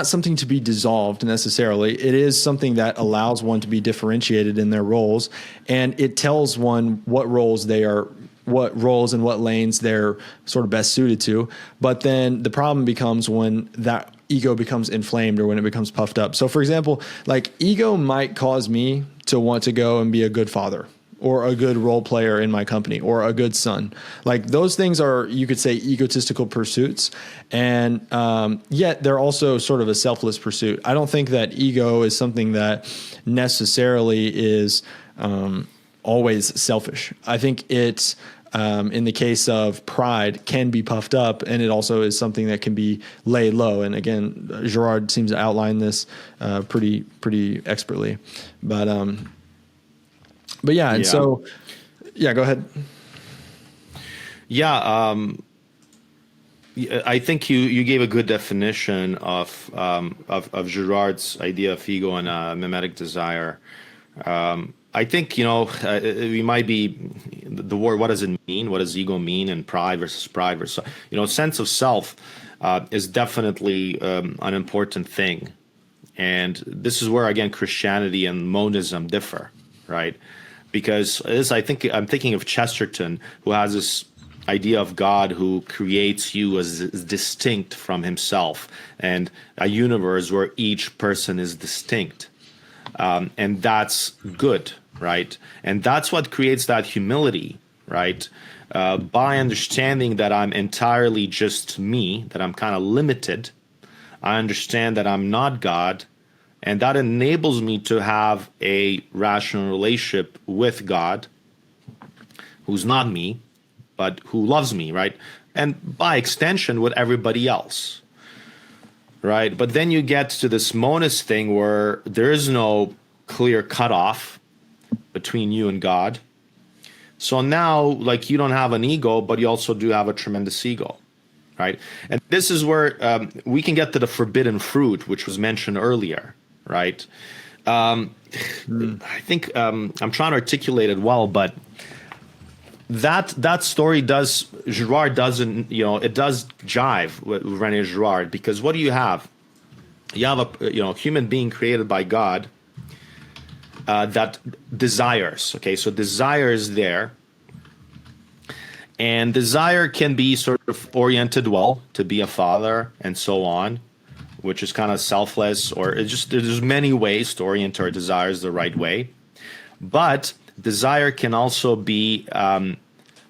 something to be dissolved necessarily. It is something that allows one to be differentiated in their roles, and it tells one what roles and what lanes they're sort of best suited to. But then the problem becomes when that ego becomes inflamed or when it becomes puffed up. So for example, like, ego might cause me to want to go and be a good father, or a good role player in my company, or a good son. Like, those things are, you could say, egotistical pursuits. And yet they're also sort of a selfless pursuit. I don't think that ego is something that necessarily is always selfish. I think it's, in the case of pride, can be puffed up, and it also is something that can be laid low. And again, Girard seems to outline this pretty expertly. But yeah, and so, go ahead. Yeah, I think you gave a good definition of Girard's idea of ego and mimetic desire. I think, we might be, the word, what does it mean? What does ego mean? And pride versus, sense of self is definitely an important thing. And this is where, again, Christianity and monism differ, right? Because I'm thinking of Chesterton, who has this idea of God who creates you as distinct from himself, and a universe where each person is distinct. And that's good, right? And that's what creates that humility, right? By understanding that I'm entirely just me, that I'm kind of limited, I understand that I'm not God. And that enables me to have a rational relationship with God, who's not me, but who loves me, right? And by extension, with everybody else, right? But then you get to this monist thing where there is no clear cutoff between you and God. So now, like, you don't have an ego, but you also do have a tremendous ego, right? And this is where we can get to the forbidden fruit, which was mentioned earlier. Right. I think I'm trying to articulate it well, but that story Girard doesn't, it does jive with René Girard, because what do you have? You have a human being created by God that desires. Okay, so desire is there, and desire can be sort of oriented well to be a father and so on. which is kind of selfless, or it's just there's many ways to orient our desires the right way. But desire can also be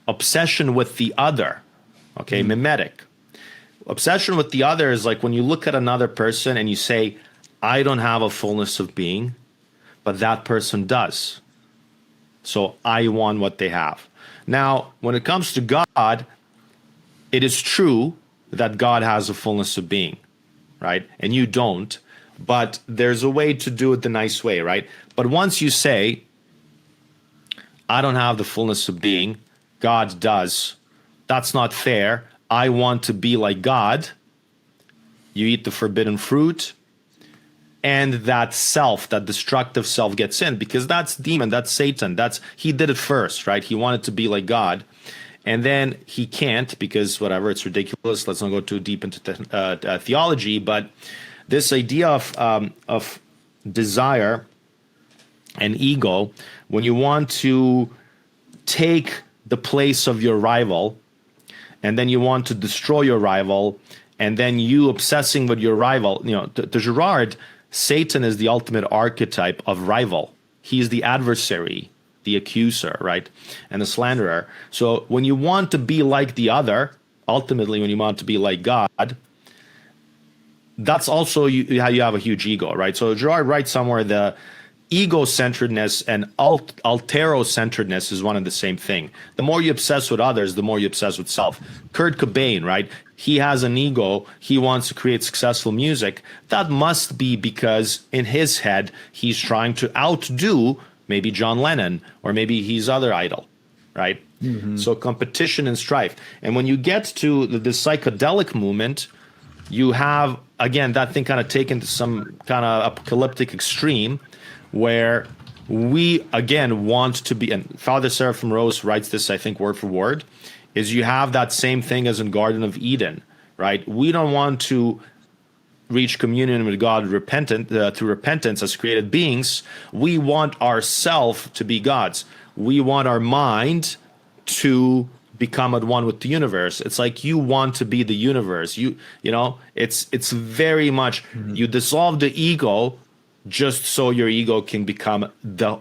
obsession with the other, okay, mimetic. Obsession with the other is like when you look at another person and you say, I don't have a fullness of being, but that person does. So I want what they have. Now, when it comes to God, it is true that God has a fullness of being, right? And you don't, but there's a way to do it the nice way, right? But once you say, I don't have the fullness of being, God does, that's not fair, I want to be like God, you eat the forbidden fruit, and that self, that destructive self gets in, because that's demon, that's Satan, he did it first, right? He wanted to be like God, and then he can't because whatever, it's ridiculous. Let's not go too deep into theology, but this idea of desire and ego, when you want to take the place of your rival, and then you want to destroy your rival, and then you obsessing with your rival, to Girard, Satan is the ultimate archetype of rival. He is the adversary, the accuser, right? And the slanderer. So when you want to be like the other, ultimately when you want to be like God, that's also how you have a huge ego, right? So Girard writes somewhere the ego-centeredness and altero-centeredness is one and the same thing. The more you obsess with others, the more you obsess with self. Kurt Cobain, right? He has an ego. He wants to create successful music. That must be because in his head, he's trying to outdo maybe John Lennon or maybe his other idol, right? Mm-hmm. So competition and strife. And when you get to the psychedelic movement, you have, again, that thing kind of taken to some kind of apocalyptic extreme, where we, again, want to be, and Father Seraphim Rose writes this, I think, word for word, is you have that same thing as in Garden of Eden, right? We don't want to reach communion with God through repentance as created beings. We want ourself to be God's. We want our mind to become at one with the universe. It's like you want to be the universe. It's very much, you dissolve the ego just so your ego can become the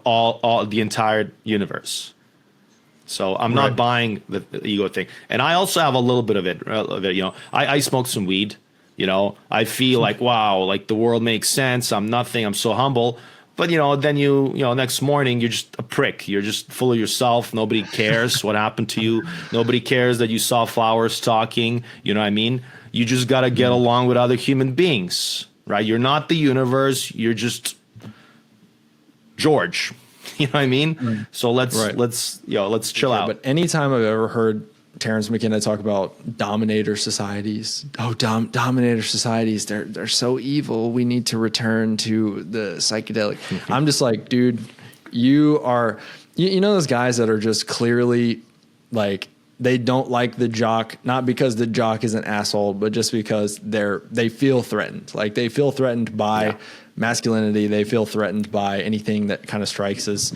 entire universe. So I'm not buying the ego thing. And I also have a little bit of it. I smoke some weed. I feel like, wow, like the world makes sense. I'm nothing. I'm so humble. But, then next morning, you're just a prick. You're just full of yourself. Nobody cares what happened to you. Nobody cares that you saw flowers talking. You know what I mean? You just got to get along with other human beings, right? You're not the universe. You're just George. You know what I mean? Right. So let's chill out. But anytime I've ever heard Terrence McKenna talk about dominator societies, dominator societies, they're so evil. We need to return to the psychedelic. I'm just like, dude, you are, those guys that are just clearly like, they don't like the jock, not because the jock is an asshole, but just because they feel threatened. Like they feel threatened by masculinity. They feel threatened by anything that kind of strikes as,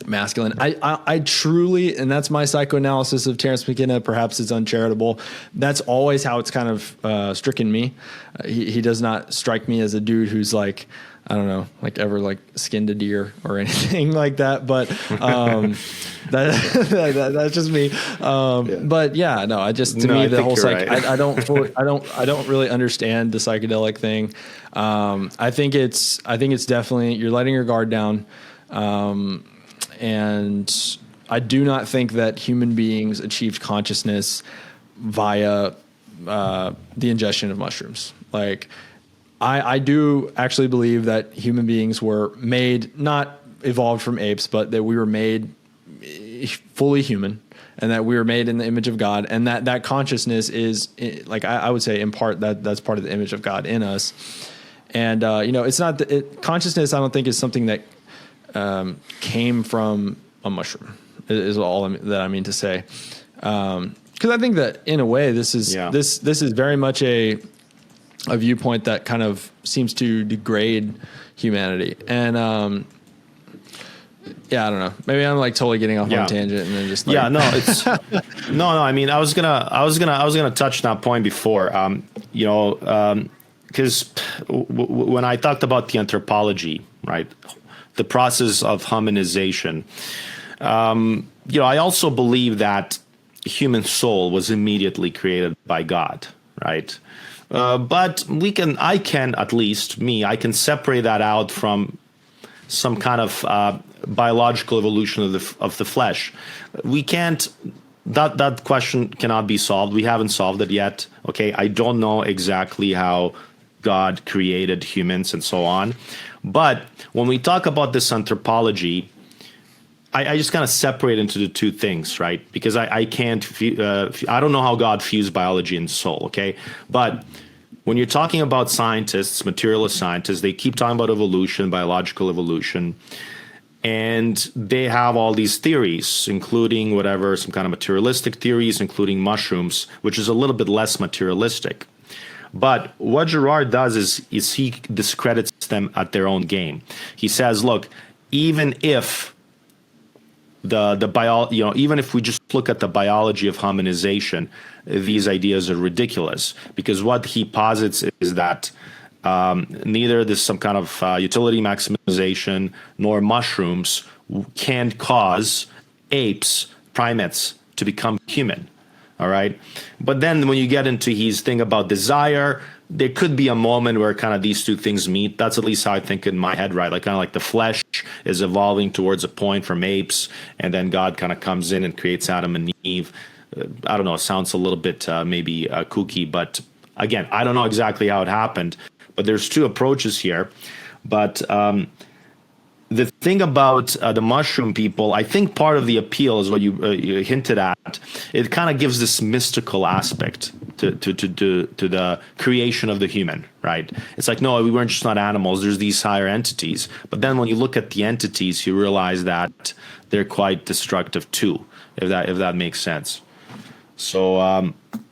masculine. I truly, and that's my psychoanalysis of Terrence McKenna. Perhaps it's uncharitable. That's always how it's kind of stricken me. He does not strike me as a dude who's like, I don't know, like ever like skinned a deer or anything like that. But that's just me. But yeah, no, I just the whole I don't really understand the psychedelic thing. I think it's definitely, you're letting your guard down. And I do not think that human beings achieved consciousness via the ingestion of mushrooms. Like, I do actually believe that human beings were made, not evolved from apes, but that we were made fully human, and that we were made in the image of God, and that consciousness is, like, I would say in part that's part of the image of God in us. And it's not consciousness, I don't think, is something that came from a mushroom, is all that I mean to say. Because I think that in a way, this is very much a viewpoint that kind of seems to degrade humanity. And Yeah, I don't know. Maybe I'm like totally getting off on a tangent and then just like, no, it's no. I mean, I was gonna touch that point before. Because when I talked about the anthropology, right, the process of humanization, I also believe that human soul was immediately created by God, right? But I can separate that out from some kind of biological evolution of the flesh. We can't. That question cannot be solved. We haven't solved it yet. Okay, I don't know exactly how God created humans and so on. But when we talk about this anthropology, I just kind of separate into the two things, right? Because I can't. I don't know how God fused biology and soul. Okay, but when you're talking about scientists, materialist scientists, they keep talking about evolution, biological evolution, and they have all these theories, including some kind of materialistic theories, including mushrooms, which is a little bit less materialistic. But what Girard does is he discredits them at their own game. He says, look, even if even if we just look at the biology of harmonization, these ideas are ridiculous, because what he posits is that neither this some kind of utility maximization nor mushrooms can cause primates to become human. All right. But then when you get into his thing about desire, there could be a moment where kind of these two things meet. That's at least how I think in my head, right? Like kind of like the flesh is evolving towards a point from apes, and then God kind of comes in and creates Adam and Eve. I don't know. It sounds a little bit maybe kooky, but again, I don't know exactly how it happened. But there's two approaches here. But the thing about the mushroom people, I think part of the appeal is what you hinted at. It kind of gives this mystical aspect to the creation of the human, right? It's like, no, we weren't just not animals. There's these higher entities. But then when you look at the entities, you realize that they're quite destructive too, if that makes sense. So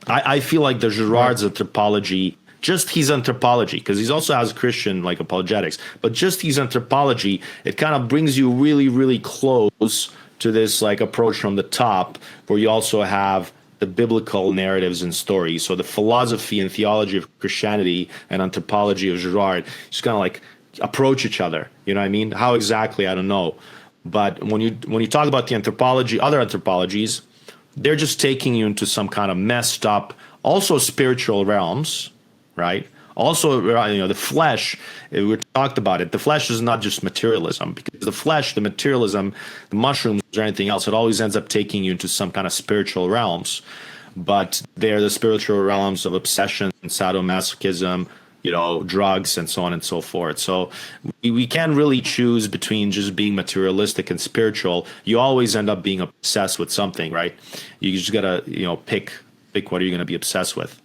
I feel like the Girard's anthropology, just his anthropology, because he also has Christian like apologetics, but just his anthropology, it kind of brings you really, really close to this like approach from the top, where you also have the biblical narratives and stories. So the philosophy and theology of Christianity and anthropology of Girard just kind of like approach each other. You know what I mean? How exactly, I don't know. But when you talk about the anthropology, other anthropologies, they're just taking you into some kind of messed up, also spiritual realms, right? Also, the flesh, we talked about it. The flesh is not just materialism, because the flesh, the materialism, the mushrooms or anything else, it always ends up taking you into some kind of spiritual realms. But they're the spiritual realms of obsession, sadomasochism, drugs, and so on and so forth. So we can't really choose between just being materialistic and spiritual. You always end up being obsessed with something, right? You just gotta, pick what are you going to be obsessed with.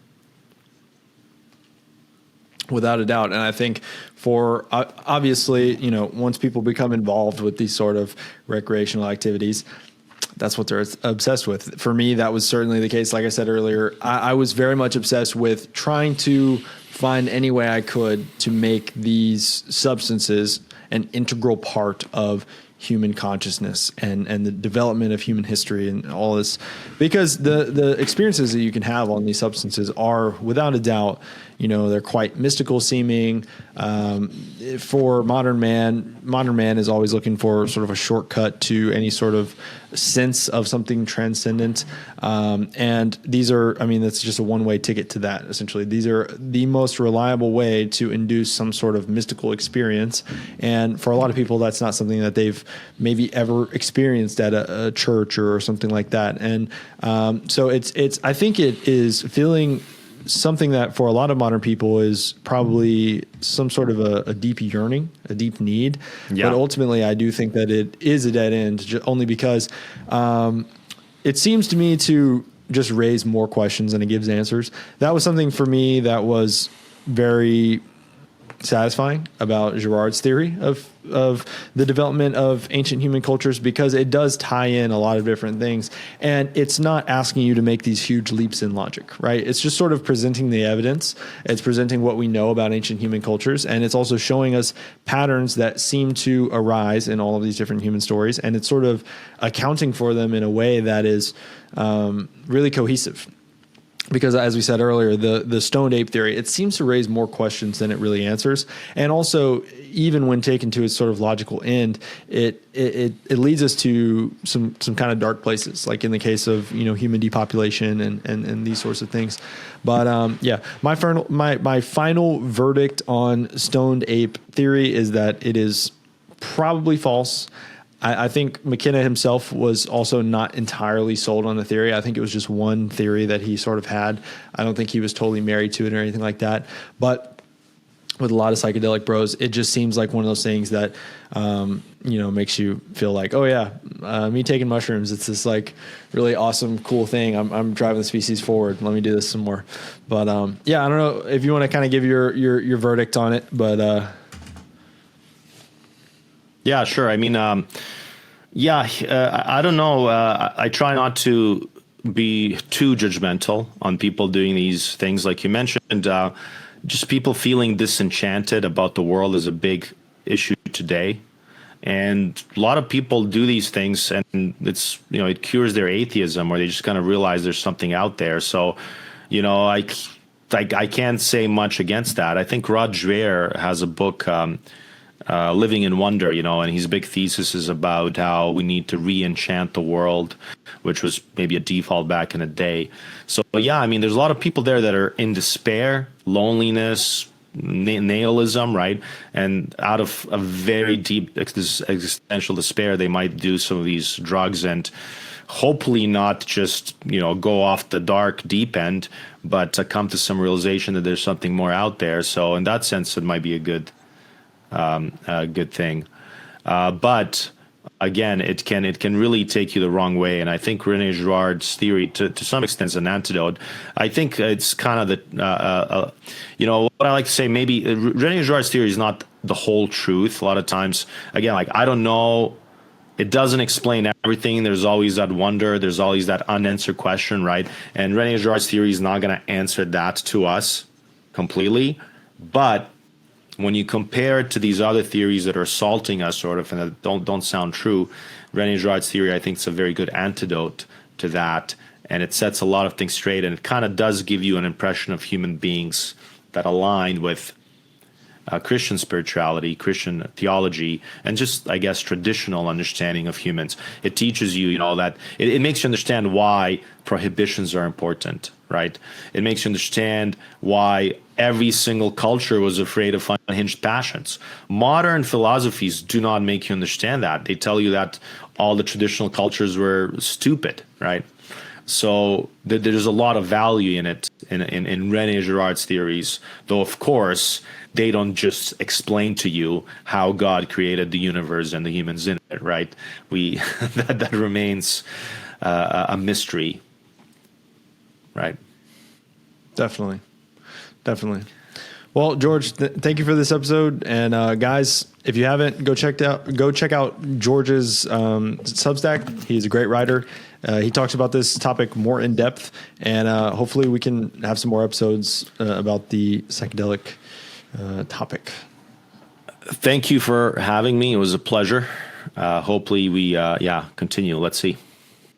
Without a doubt. And I think for obviously, once people become involved with these sort of recreational activities, that's what they're obsessed with. For me, that was certainly the case. Like I said earlier, I was very much obsessed with trying to find any way I could to make these substances an integral part of human consciousness and the development of human history and all this, because the experiences that you can have on these substances are, without a doubt, they're quite mystical seeming. For modern man is always looking for sort of a shortcut to any sort of sense of something transcendent. And these are, that's just a one-way ticket to that, essentially. These are the most reliable way to induce some sort of mystical experience. And for a lot of people, that's not something that they've maybe ever experienced at a church or something like that. And so I think it is feeling something that for a lot of modern people is probably some sort of a deep yearning, a deep need. Yeah. But ultimately, I do think that it is a dead end, only because it seems to me to just raise more questions than it gives answers. That was something for me that was very satisfying about Girard's theory of the development of ancient human cultures, because it does tie in a lot of different things, and it's not asking you to make these huge leaps in logic, right? It's just sort of presenting the evidence. It's presenting what we know about ancient human cultures, and it's also showing us patterns that seem to arise in all of these different human stories, and it's sort of accounting for them in a way that is really cohesive. Because as we said earlier, the stoned ape theory, it seems to raise more questions than it really answers. And also, even when taken to its sort of logical end, it leads us to some kind of dark places, like in the case of, human depopulation and these sorts of things. But my final verdict on stoned ape theory is that it is probably false. I think McKenna himself was also not entirely sold on the theory. I think it was just one theory that he sort of had. I don't think he was totally married to it or anything like that. But with a lot of psychedelic bros, it just seems like one of those things that, makes you feel like, oh yeah, me taking mushrooms, it's this like really awesome, cool thing. I'm driving the species forward. Let me do this some more. But I don't know if you want to kind of give your verdict on it, but yeah, sure. I mean, I don't know. I try not to be too judgmental on people doing these things. Like you mentioned, just people feeling disenchanted about the world is a big issue today. And a lot of people do these things and it's, it cures their atheism, or they just kind of realize there's something out there. So, I can't say much against that. I think Rod Dreher has a book, Living in Wonder, and his big thesis is about how we need to re-enchant the world, which was maybe a default back in the day. So, yeah, I mean, there's a lot of people there that are in despair, loneliness, nihilism, right? And out of a very deep existential despair, they might do some of these drugs and hopefully not just, go off the dark deep end, but to come to some realization that there's something more out there. So in that sense, it might be a good thing. But again, it can really take you the wrong way. And I think René Girard's theory, to some extent, is an antidote. I think it's kind of what I like to say, maybe René Girard's theory is not the whole truth. A lot of times, again, like, I don't know, it doesn't explain everything. There's always that wonder. There's always that unanswered question, right? And René Girard's theory is not going to answer that to us completely. But when you compare it to these other theories that are assaulting us, sort of, and that don't sound true, René Girard's theory, I think, is a very good antidote to that, and it sets a lot of things straight, and it kind of does give you an impression of human beings that align with Christian spirituality, Christian theology, and just, I guess, traditional understanding of humans. It teaches you, that it makes you understand why prohibitions are important, right? It makes you understand why every single culture was afraid of unhinged passions. Modern philosophies do not make you understand that. They tell you that all the traditional cultures were stupid, right? So there's a lot of value in it, in René Girard's theories, though, of course, they don't just explain to you how God created the universe and the humans in it, right? That remains a mystery, right? Definitely. Well, George, thank you for this episode. And guys, if you haven't, go check out George's Substack. He's a great writer. He talks about this topic more in depth, and hopefully we can have some more episodes about the psychedelic topic. Thank you for having me. It was a pleasure. Hopefully we continue. Let's see.